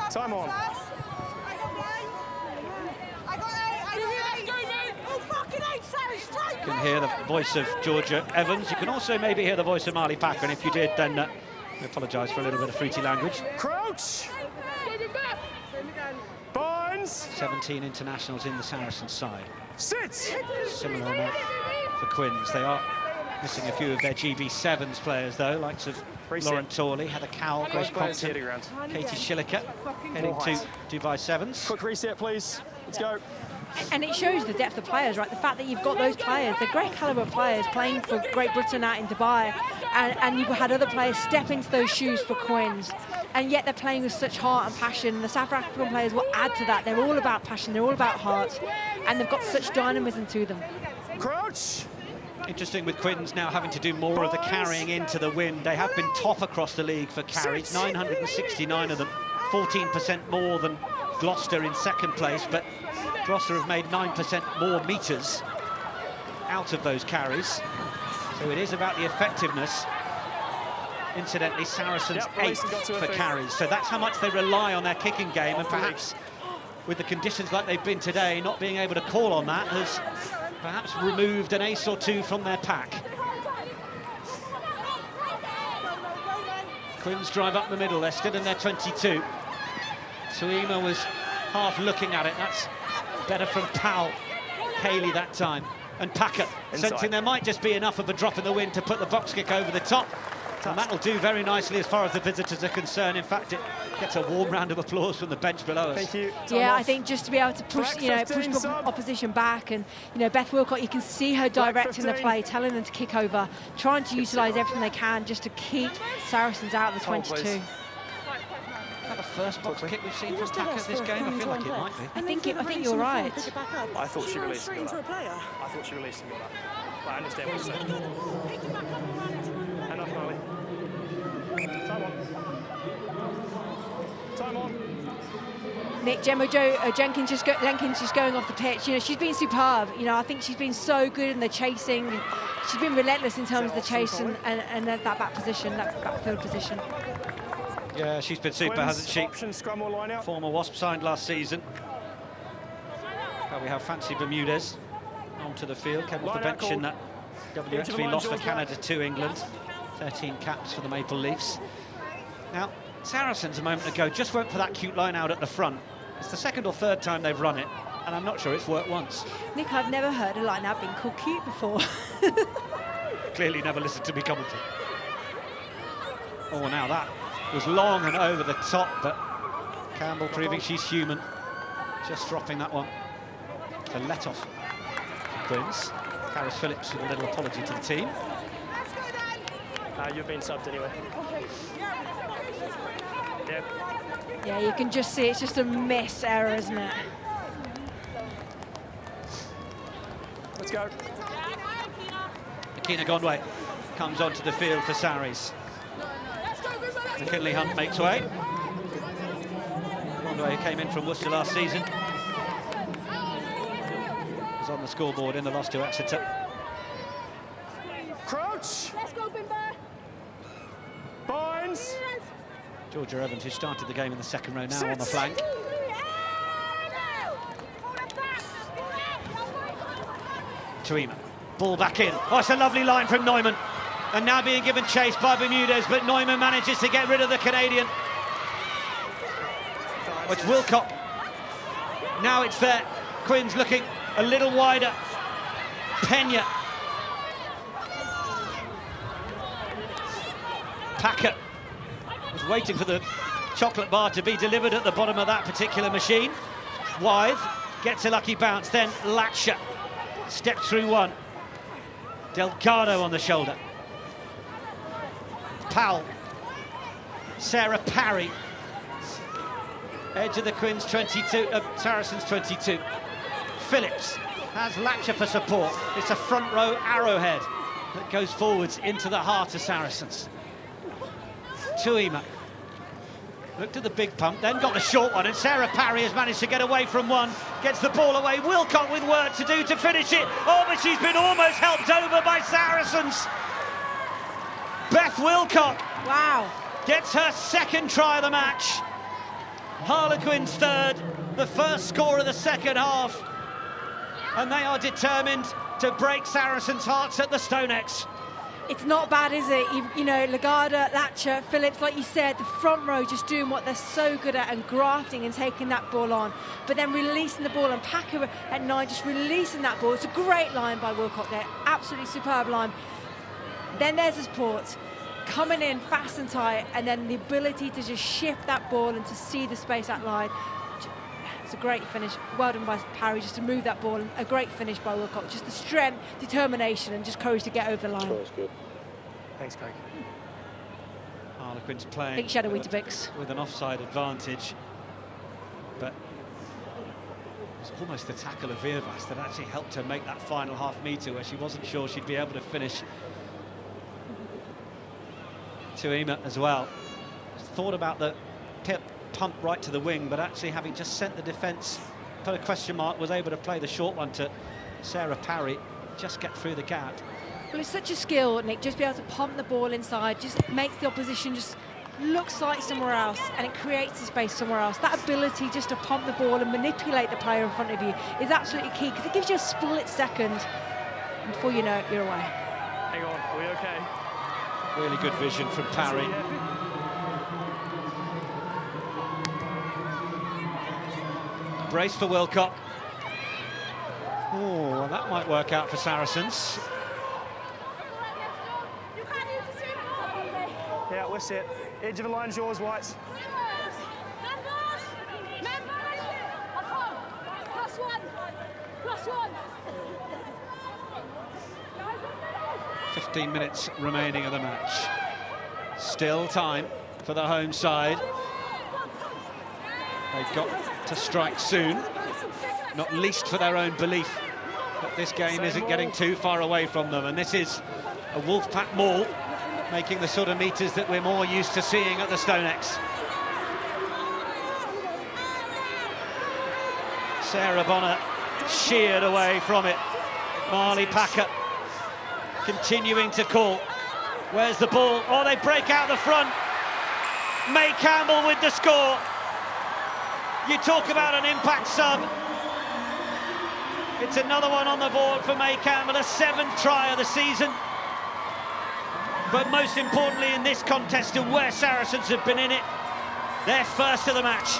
Time on. You can hear the voice of Georgia Evans. You can also maybe hear the voice of Marley Packer. And if you did, then we apologise for a little bit of fruity language. Crouch. Barnes. 17 internationals in the Saracens side. Sit. Similar amount for Quins. They are missing a few of their GB7s players, though, likes of Lauren Torley, Heather Cowell, Grace Compton, Katie Schilliker, heading to Dubai Sevens. Quick reset, please. Let's go. And it shows the depth of players, right? The fact that you've got those players, they're great calibre players playing for Great Britain out in Dubai, and you've had other players step into those shoes for Quins, and yet they're playing with such heart and passion. And the South African players will add to that. They're all about passion, they're all about heart, and they've got such dynamism to them. Crouch. Interesting with Quins now having to do more of the carrying into the wind. They have been top across the league for carries, 969 of them, 14% more than Gloucester in second place, but Gloucester have made 9% more metres out of those carries. So it is about the effectiveness. Incidentally, Saracens 8 for carries. So that's how much they rely on their kicking game, and perhaps with the conditions like they've been today, not being able to call on that has perhaps removed an ace or two from their pack. Quins drive up the middle, they're still in their 22. Tuima was half looking at it. That's better from Powell. Haley that time. And Packer sensing there might just be enough of a drop in the wind to put the box kick over the top. And that'll do very nicely as far as the visitors are concerned. In fact, it gets a warm round of applause from the bench below us. Thank you. Yeah, I think just to be able to push, push the opposition back, and Beth Wilcott, you can see her directing the play, telling them to kick over, trying to utilise everything they can just to keep Saracens out of the 22. Had a first box kick we've seen from Taka this game? I feel like it might be. I think you're right. I thought she released straight him. into a player. I thought she released him. But I understand what you're saying. Enough, Carly. Time on. Time on. Nick, Jenkins just going off the pitch. You know, she's been superb. You know, I think she's been so good in the chasing. She's been relentless in terms of the chase and that back position, that backfield position. Yeah, she's been super, hasn't she? Option, scrum or line out. Former Wasp signed last season. But we have Fancy Bermudez onto the field, came off the bench in that WXV loss for Canada to England. 13 caps for the Maple Leafs. Now, Saracens a moment ago just went for that cute line out at the front. It's the second or third time they've run it, and I'm not sure it's worked once. Nick, I've never heard a line out being called cute before. Clearly never listened to me commenting. Oh, now that was long and over the top, but Campbell proving she's human. Just dropping that one. The let-off Quins. Karis Phillips with a little apology to the team. You've been subbed anyway. Yep. Yeah, you can just see it's just a miss error, isn't it? Let's go. Akina Gondway comes onto the field for Sarries. McKinley Hunt makes way. Gondway came in from Worcester last season. Was on the scoreboard in the loss to Exeter. Crouch. Let's go, Bimbo. Binds. Georgia Evans, who started the game in the second row, now on the flank. Tuima, ball back in. Oh, it's a lovely line from Neumann. And now being given chase by Bermudez, but Neumann manages to get rid of the Canadian. Oh, it's Wilcock. Now it's there. Quins looking a little wider. Pena. Packer was waiting for the chocolate bar to be delivered at the bottom of that particular machine. Wythe gets a lucky bounce, then Latcher steps through one. Delgado on the shoulder. Powell. Sarah Parry. Edge of the Quins 22, Saracens 22. Phillips has Latcher for support. It's a front row arrowhead that goes forwards into the heart of Saracens. Tuima looked at the big pump, then got the short one, and Sarah Parry has managed to get away from one, gets the ball away. Wilcock with work to do to finish it. Oh, but she's been almost helped over by Saracens. Beth Wilcock, wow, gets her second try of the match. Harlequins third, the first score of the second half, and they are determined to break Saracens' hearts at the StoneX. it's not bad, is it? You know, Lagarda, Latcher, Phillips, like you said, the front row just doing what they're so good at and grafting and taking that ball on, but then releasing the ball, and Packer at 9 just releasing that ball. It's a great line by Wilcock there, absolutely superb line. Then there's the support coming in fast and tight, and then the ability to just shift that ball and to see the space at line. It's a great finish. Well done by Parry just to move that ball. And a great finish by Wilcock. Just the strength, determination, and just courage to get over the line. That was good. Thanks, Craig. Harlequins playing Big shadow Weetabix. with an offside advantage, but it was almost the tackle of Viervas that actually helped her make that final half metre where she wasn't sure she'd be able to finish. Tuima as well. Thought about the pump right to the wing, but actually having just sent the defence, put a question mark, was able to play the short one to Sarah Parry, just get through the gap. Well, it's such a skill, Nick, just be able to pump the ball inside, just makes the opposition just look slightly somewhere else, and it creates the space somewhere else. That ability just to pump the ball and manipulate the player in front of you is absolutely key, because it gives you a split second, and before you know it, you're away. Hang on, are we okay? Really good vision from Parry. Brace for Wilcock. Oh, well, that might work out for Saracens. Yeah, we're set. Edge of the line's yours, Whites. +1. 15 minutes remaining of the match. Still time for the home side. They've got to strike soon, not least for their own belief that this game isn't getting too far away from them. And this is a Wolfpack maul, making the sort of meters that we're more used to seeing at the Stonex. Sarah Bonner sheared away from it. Marley Packer continuing to call. Where's the ball? Oh, they break out the front. May Campbell with the score. You talk about an impact sub. It's another one on the board for May Campbell, a 7th try of the season. But most importantly in this contest, and where Saracens have been in it, their first of the match.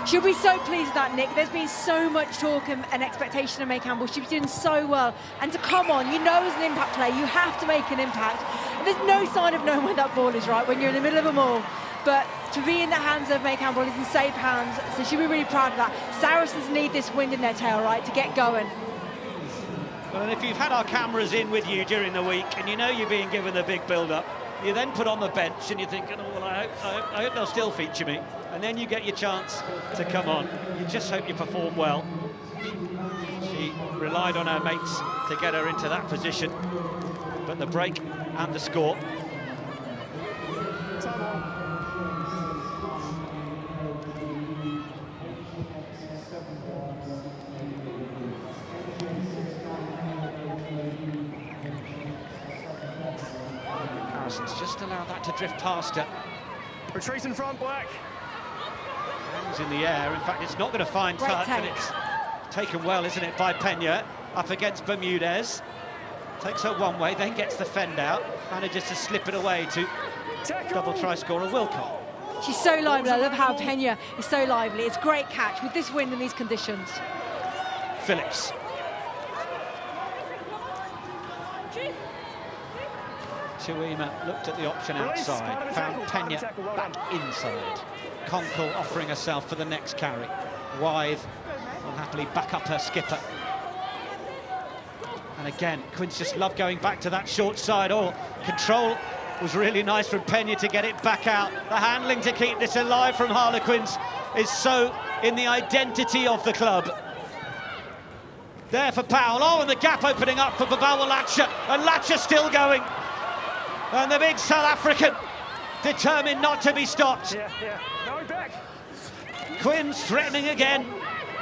She'll be so pleased with that, Nick. There's been so much talk and expectation of May Campbell. She's doing so well. And to come on, you know as an impact player, you have to make an impact. And there's no sign of knowing where that ball is, right, when you're in the middle of them all. But to be in the hands of May Campbell is in safe hands, so she'll be really proud of that. Saracens need this wind in their tail, right, to get going. Well, and if you've had our cameras in with you during the week and you know you're being given the big build-up, you then put on the bench and you're thinking, oh, well, I hope they'll still feature me. And then you get your chance to come on. You just hope you perform well. She relied on her mates to get her into that position. But the break and the score. Harrison's just allowed that to drift past her. Retreat in front, Black. Hands in the air. In fact, it's not going to find touch, and it's taken well, isn't it, by Pena up against Bermudez. Takes her one way, then gets the fend out, manages to slip it away to double try scorer Wilcott. She's so lively. I love how Pena is so lively. It's a great catch with this wind and these conditions. Phillips. Tuima looked at the option outside, found Pena back inside. Conkle offering herself for the next carry. Wythe will happily back up her skipper. And again, Quins just love going back to that short side. Oh, control was really nice from Pena to get it back out. The handling to keep this alive from Harlequins is so in the identity of the club. There for Powell. Oh, and the gap opening up for Babawa Latcher. And Latcher still going. And the big South African determined not to be stopped. No, back. Quins threatening again.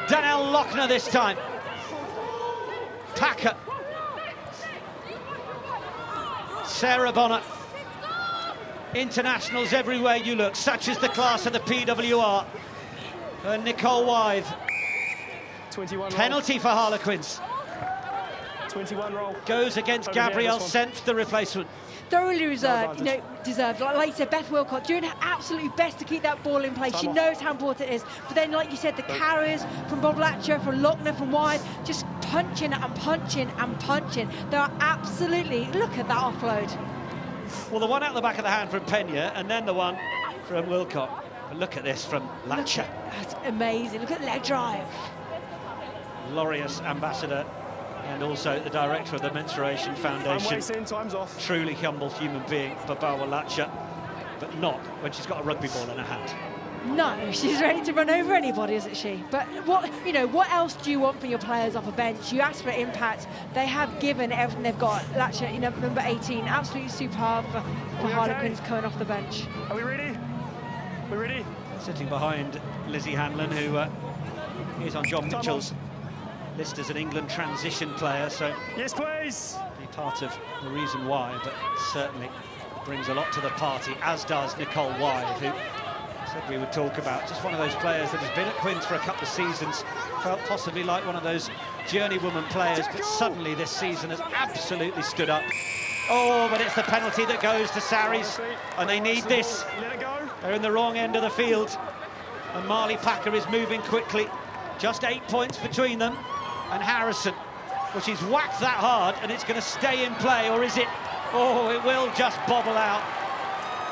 Danielle Lochner this time. Packer. Sarah Bonner. Internationals everywhere you look, such as the class of the PWR. And Nicole Wythe. 21 penalty roll. For Harlequins. 21 roll. Goes against Gabrielle Senft, the replacement. Thoroughly reserved, deserved. Like you said, Beth Wilcott doing her absolute best to keep that ball in place. She knows how important it is. But then, like you said, the carriers from Bob Latcher, from Lochner, from Wythe, just punching and punching and punching. They are absolutely, look at that offload. Well, the one out the back of the hand from Pena, and then the one from Wilcott. But look at this from Latcher. That's amazing. Look at the leg drive. Glorious ambassador. And also the director of the Menstruation Foundation. Time's off. Truly humble human being, Babawa Latcher, but not when she's got a rugby ball in her hand. No, she's ready to run over anybody, isn't she? But what else do you want from your players off a bench? You ask for impact. They have given everything they've got. Latcher, number 18, absolutely superb for Harlequins coming off the bench. Are we ready? We ready? Sitting behind Lizzie Hanlon, who is on John Mitchell's list as an England transition player, so yes, please. Be part of the reason why, but certainly brings a lot to the party, as does Nicole Wythe, who said we would talk about. Just one of those players that has been at Quins for a couple of seasons, felt possibly like one of those journeywoman players, but suddenly this season has absolutely stood up. Oh, but it's the penalty that goes to Sarries, and they need this. They're in the wrong end of the field, and Marley Packer is moving quickly. Just 8 points between them. And Harrison, well, she's whacked that hard, and it's going to stay in play, or is it? Oh, it will just bobble out.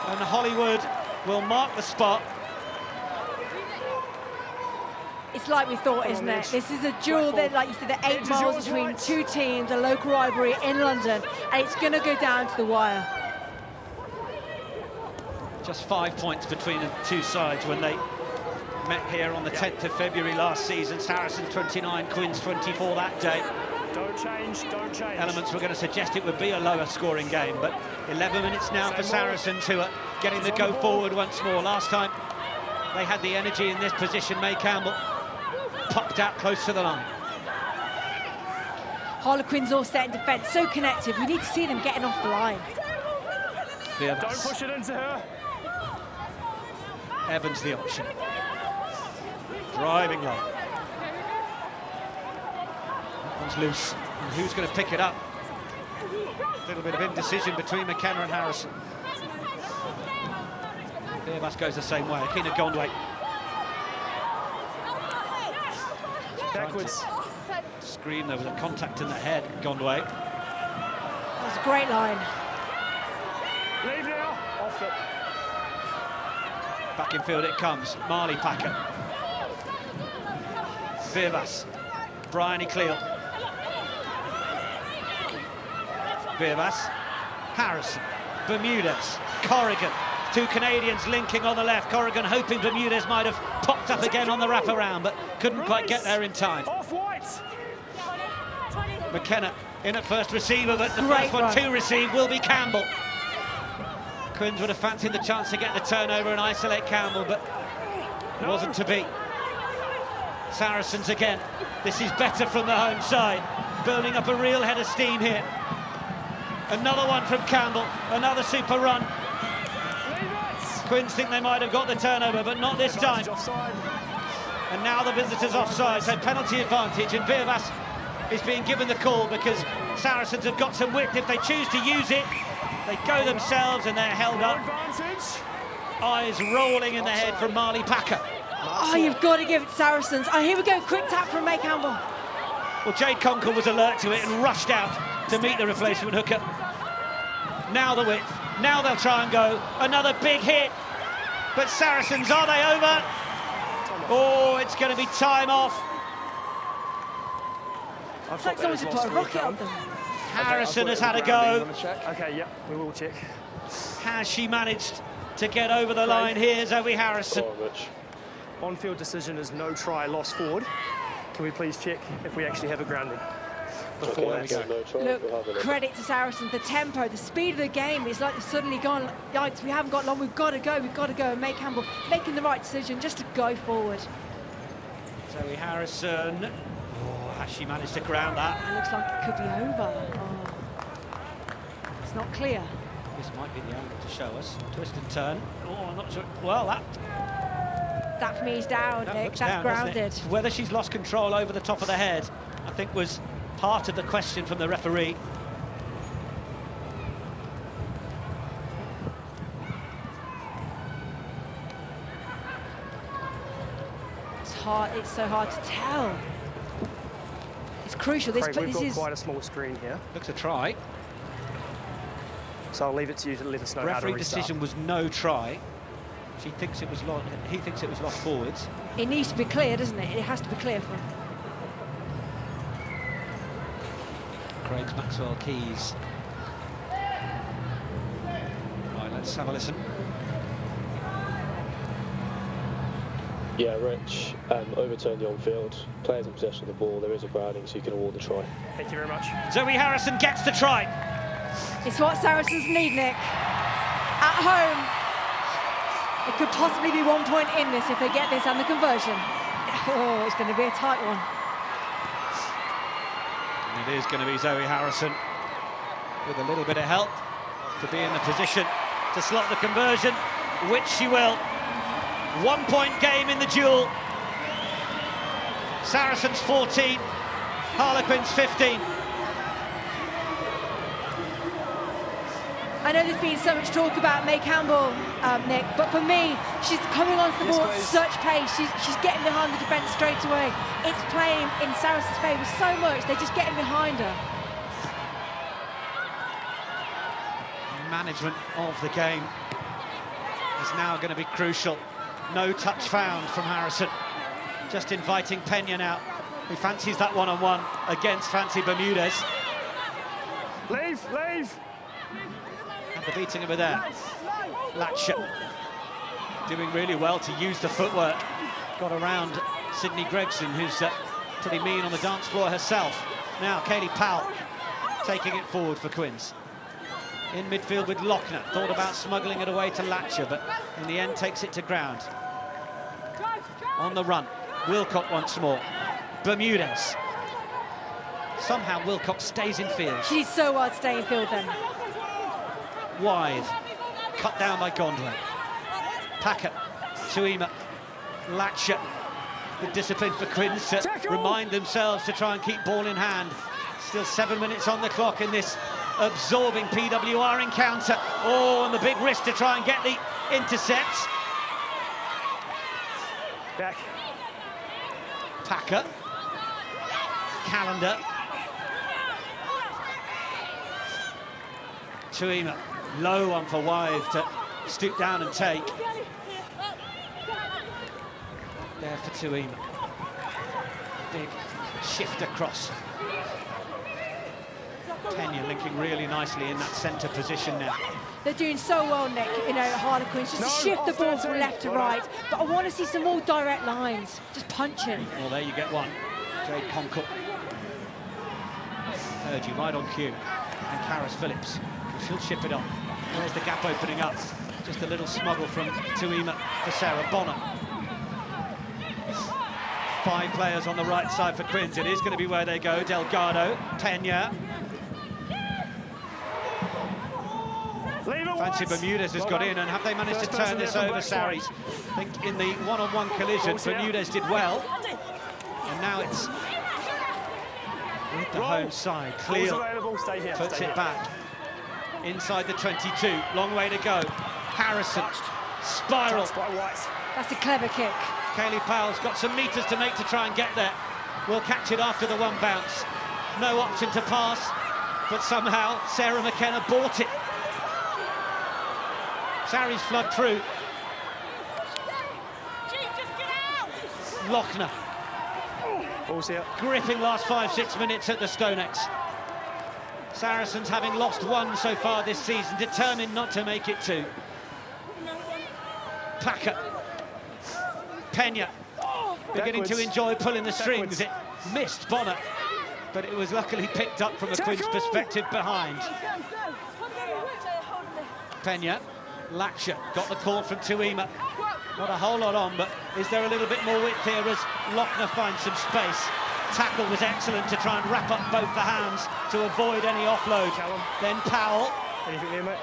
And Hollywood will mark the spot. It's like we thought, isn't it? This is a duel that, like you said, the 8 miles between two teams, a local rivalry in London, and it's going to go down to the wire. Just 5 points between the two sides when they met here on the 10th of February last season. Saracens 29, Quins 24 that day. Don't change, don't change. Elements were going to suggest it would be a lower scoring game, but 11 minutes now for Saracens, who are getting the go forward once more. Last time they had the energy in this position, May Campbell popped out close to the line. Harlequins all set in defence, so connected. We need to see them getting off the line. Don't push it into her. Evans the option. Driving low. That one's loose. And who's going to pick it up? A little bit of indecision between McKenna and Harrison. Beerbus goes the same way. Akina Gondway. Backwards. Scream, there was a contact in the head, Gondway. That was a great line. Leave now. Off it. Back in field it comes. Marley Packer. Beerbus. Bryony Cleal. Beerbus. Harrison. Bermudez. Corrigan. Two Canadians linking on the left. Corrigan hoping Bermudez might have popped up again on the wraparound, but couldn't quite get there in time. Off white. McKenna in at first receiver, but the first one to receive will be Campbell. Quins would have fancied the chance to get the turnover and isolate Campbell, but it wasn't to be. Saracens again. This is better from the home side, building up a real head of steam here. Another one from Campbell, another super run. Quins think they might have got the turnover, but not this time. And now the visitors offside, so penalty advantage, and Beerbus is being given the call because Saracens have got some width. If they choose to use it, they go themselves and they're held up. Eyes rolling in the head from Marley Packer. Oh, you've got to give it to Saracens. Oh, here we go, quick tap from May Campbell. Well, Jade Conkle was alert to it and rushed out to meet the replacement hooker. Now the width, now they'll try and go. Another big hit, but Saracens, are they over? Oh, it's going to be time off. It's like someone should put a rocket on them. Harrison has had a go. Okay, yeah, we will check. Has she managed to get over the line here, Zoe Harrison? On-field decision is no try, lost forward. Can we please check if we actually have a grounding before that? Look, credit to Saracens, the tempo, the speed of the game. It's like they've suddenly gone, yikes, we haven't got long, we've got to go. And May Campbell making the right decision just to go forward. Zoe Harrison. Oh, has she managed to ground that? It looks like it could be over. Oh. It's not clear. This might be the angle to show us. Twist and turn. Oh, I'm not sure. Well, that for me is down, Nick. That's grounded. Whether she's lost control over the top of the head, I think, was part of the question from the referee. It's so hard to tell. It's crucial. We've got quite a small screen here. Looks a try. So I'll leave it to you to let us know how to Referee restart. decision was no try. He thinks it was lost forwards. It needs to be clear, doesn't it? It has to be clear for him. Craig's Maxwell Keys. Right, let's have a listen. Yeah, Rich, overturned the on-field. Players in possession of the ball. There is a grounding, so you can award the try. Thank you very much. Zoe Harrison gets the try. It's what Saracens need, Nick. At home, it could possibly be 1 point in this if they get this and the conversion. Oh, it's going to be a tight one. And it is going to be Zoe Harrison with a little bit of help to be in the position to slot the conversion, which she will. 1 point game in the duel. Saracens 14, Harlequins 15. I know there's been so much talk about May Campbell, Nick, but for me, she's coming onto the ball at such pace. She's getting behind the defence straight away. It's playing in Saracens' favour so much, they're just getting behind her. Management of the game is now going to be crucial. No touch found from Harrison. Just inviting Pena now, who fancies that one-on-one against Fancy Bermudez. Leave! And the beating over there. Latcher doing really well to use the footwork got around Sydney Gregson, who's pretty mean on the dance floor herself. Now Kaylee Powell taking it forward for Quins. In midfield with Lochner, thought about smuggling it away to Latcher, but in the end takes it to ground. On the run, Wilcock once more. Bermudez. Somehow Wilcock stays in field. She's so hard to stay in field then. Wide, cut down by Gondway. Packer, Tuima, Latcher. The discipline for Quins to remind themselves to try and keep ball in hand. Still 7 minutes on the clock in this absorbing PWR encounter. Oh, and the big risk to try and get the intercept. Back. Packer. Calendar. Tuima. Low one for Wythe to stoop down and take. There for Tuima. Big shift across. Pena linking really nicely in that centre position now. They're doing so well, Nick, Harlequins, just to shift the ball from left to right. But I want to see some more direct lines, just punching. Well, there you get one. Jade Conkle. Heard you right on cue. And Karis Phillips. She'll ship it on. There's the gap opening up. Just a little smuggle from Tuima for Sarah Bonner. 5 players on the right side for Quins. It is going to be where they go. Delgado, Pena. Fancy Bermudez has got in, and have they managed to turn this over, Saris? I think in the one-on-one collision, Bermudez did well. And now it's with the home side. Cleo puts it back. Inside the 22, long way to go. Harrison, spiral. That's a clever kick. Kaylee Powell's got some metres to make to try and get there. We'll catch it after the one bounce. No option to pass, but somehow Sarah McKenna bought it. Saris flood through. Lochner. Gripping last 5-6 minutes at the Stonex. Saracens having lost 1 so far this season, determined not to make it 2. Packer. Pena. Beginning to enjoy pulling the strings. It missed Bonner, but it was luckily picked up from a Quins perspective behind. Pena. Latcher got the call from Tuima. Not a whole lot on, but is there a little bit more width here as Lochner finds some space? Tackle was excellent to try and wrap up both the hands to avoid any offload. Then Powell. Anything there, mate?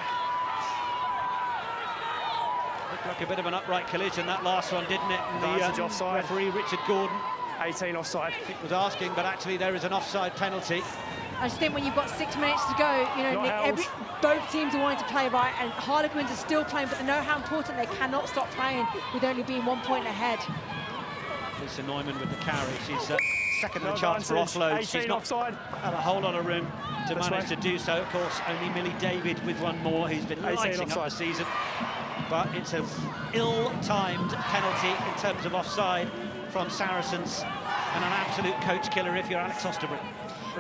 Looked like a bit of an upright collision, that last one, didn't it? And the offside. referee, Richard Gordon, 18 offside. was asking, but actually there is an offside penalty. I just think when you've got 6 minutes to go, Nick, both teams are wanting to play right, and Harlequins are still playing, but they know how important they cannot stop playing with only being 1 point ahead. Lisa Neumann with the carry. She's second the chance for offload. She's not had a whole lot of room to manage to do so. Of course, only Millie David with one more, who's been lighting up the season. But it's an ill-timed penalty in terms of offside from Saracens, and an absolute coach killer if you're Alex Osterbrook.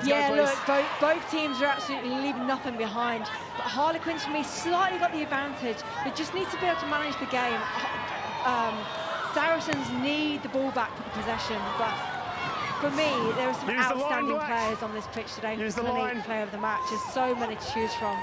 Look, both teams are absolutely leaving nothing behind. But Harlequins, for me, slightly got the advantage. They just need to be able to manage the game. Saracens need the ball back for the possession, but for me, there are some outstanding players on this pitch today. Use the line. Player of the match. There's so many to choose from.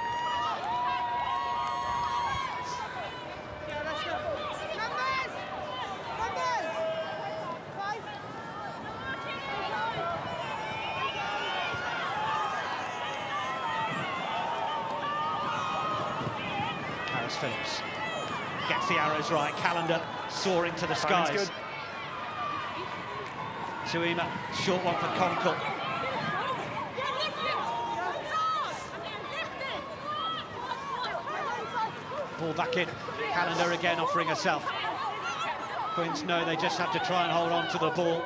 Phillips gets the arrows right. Calendar soaring to the skies. Tuima, short one for Conkle. Ball back in. Calendar again offering herself. Quins know they just have to try and hold on to the ball.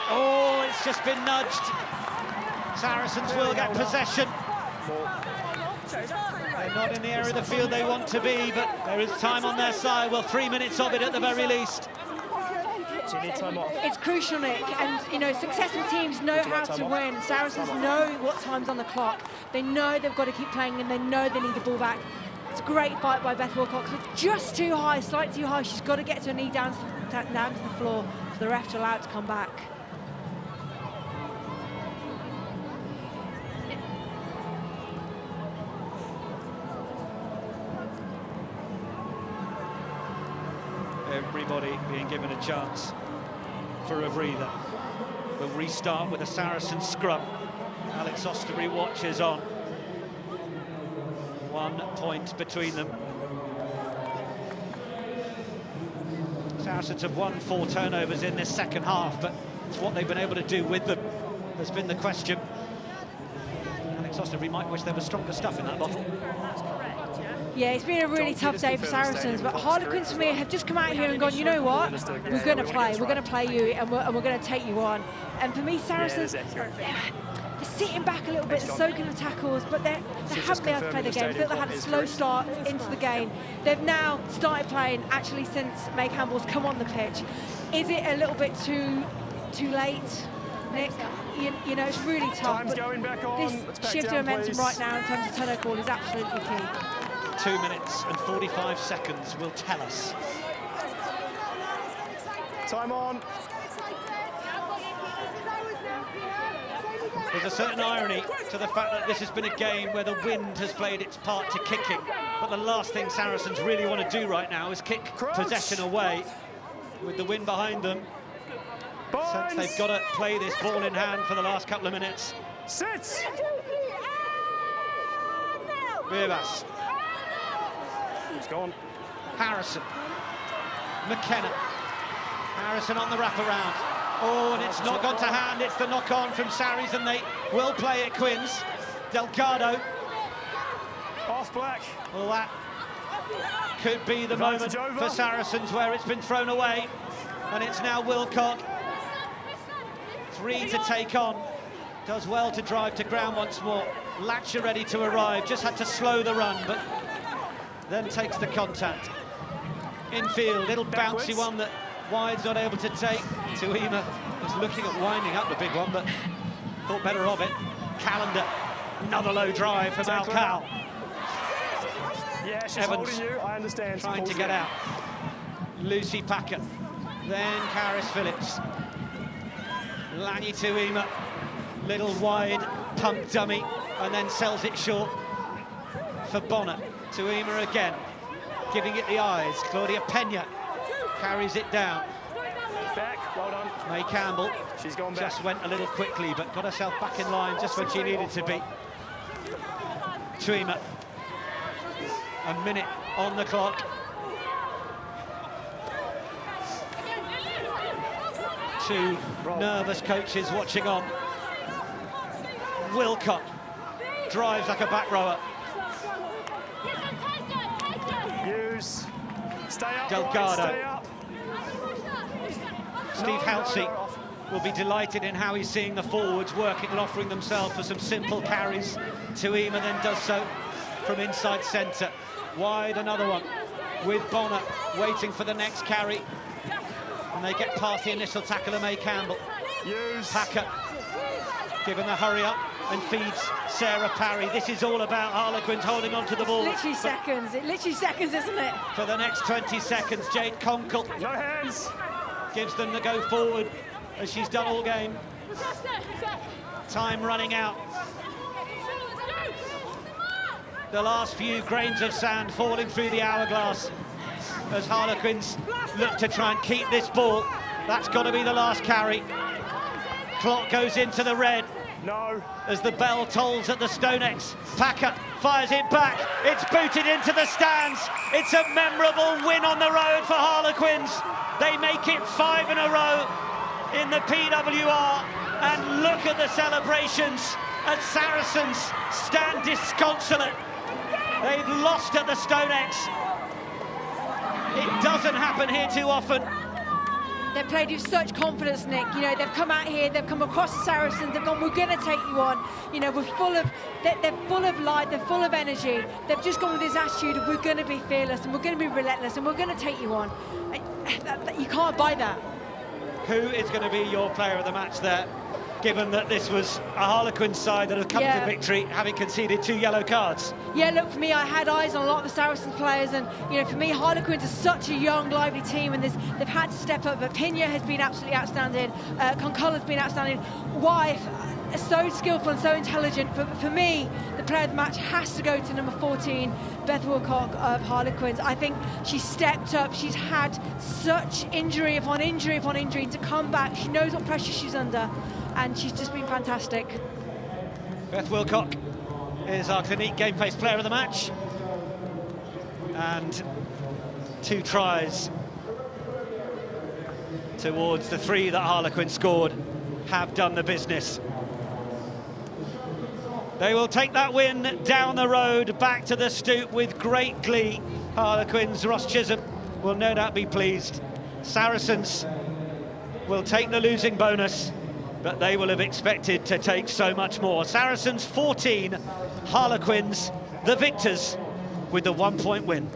Oh, it's just been nudged. Saracens will get possession. They're not in the area of the field they want to be, but there is time on their side. Well, 3 minutes of it at the very least. So you need time off. It's crucial, Nick, and you know, successful teams know how to win. Saracens know what time's on the clock. They know they've got to keep playing, and they know they need the ball back. It's a great fight by Beth Wilcox, but just too high, slightly too high. She's got to get her knee down to the floor for the ref to allow it to come back. Everybody being given a chance for a breather. We'll restart with a Saracen scrum. Alex Osterbury watches on. 1 point between them. Saracens have won 4 turnovers in this second half, but it's what they've been able to do with them has been the question. Alex Osterbury might wish there was stronger stuff in that bottle. Yeah, it's been a really tough day for Saracens, but Harlequins for me have just come out here and gone, you know what, we're going to play you, and we're going to take you on. And for me, Saracens, they're sitting back a little bit, they're soaking the tackles, but they haven't been able to play the game. They had a slow start into the game. They've now started playing, actually, since May Campbell's come on the pitch. Is it a little bit too late, Nick? You know, it's really tough. Time's going back on. This shift of momentum right now in terms of turnover ball is absolutely key. 2 minutes and 45 seconds will tell us. Time on. There's a certain irony to the fact that this has been a game where the wind has played its part to kicking, but the last thing Saracens really want to do right now is kick possession away with the wind behind them. Since they've got to play this ball in hand for the last couple of minutes. Sits. Vivas. He's gone. Harrison. McKenna. Harrison on the wraparound. Oh, and it's not gone to hand. It's the knock-on from Sarries, and they will play it, Quins. Delgado. Off Black. Well, that could be the moment for Saracens where it's been thrown away. And it's now Wilcock. 3 to take on. Does well to drive to ground once more. Latcher ready to arrive. Just had to slow the run, but then takes the contact. Infield, little bouncy one that Wide's not able to take. Tuima was looking at winding up the big one, but thought better of it. Calendar, another low drive from Alcal. Yeah, she's Evans holding you, I understand. trying to get out. Lucy Packer, then Karis Phillips. Lanny Tuima, little wide pump dummy, and then sells it short for Bonner. Tuima again, giving it the eyes. Claudia Pena carries it down. Back, well done. May Campbell, she's gone back. Just went a little quickly, but got herself back in line just when she needed to be. Tuima, a minute on the clock. Two nervous coaches watching on. Wilcock drives like a back rower. Hughes, stay up, Delgado. stay up. Steve Halsey will be delighted in how he's seeing the forwards working and offering themselves for some simple carries. Tuima then does so from inside centre. Wide, another one, with Bonner waiting for the next carry. And they get past the initial tackle of May Campbell. Packer given the hurry up and feeds Sarah Parry. This is all about Harlequins holding on to the ball. Literally seconds, isn't it? For the next 20 seconds, Jade Conkle. No hands. Gives them the go forward, as she's done all game. Time running out. The last few grains of sand falling through the hourglass as Harlequins look to try and keep this ball. That's got to be the last carry. Clock goes into the red. No. As the bell tolls at the StoneX. Packer fires it back. It's booted into the stands. It's a memorable win on the road for Harlequins. They make it 5 in a row in the PWR. And look at the celebrations as Saracens stand disconsolate. They've lost at the StoneX. It doesn't happen here too often. They've played with such confidence, Nick. You know, they've come out here, they've come across the Saracens, they've gone, we're going to take you on. You know, they're full of light, they're full of energy. They've just gone with this attitude of we're going to be fearless and we're going to be relentless and we're going to take you on. You can't buy that. Who is going to be your player of the match there, given that this was a Harlequins side that have come to victory having conceded 2 yellow cards? Yeah, look, for me, I had eyes on a lot of the Saracens players, and for me, Harlequins are such a young, lively team, and they've had to step up. But Pina has been absolutely outstanding. Conculla's been outstanding. Wife, so skillful and so intelligent. For me, the player of the match has to go to number 14, Beth Wilcock of Harlequins. I think she stepped up. She's had such injury upon injury upon injury to come back. She knows what pressure she's under, and she's just been fantastic. Beth Wilcock is our Clinique Game Face player of the match, and 2 tries towards the 3 that Harlequin scored have done the business. They will take that win down the road back to the Stoop with great glee. Harlequins, Ross Chisholm will no doubt be pleased. Saracens will take the losing bonus, but they will have expected to take so much more. Saracens 14, Harlequins the victors with the 1-point win.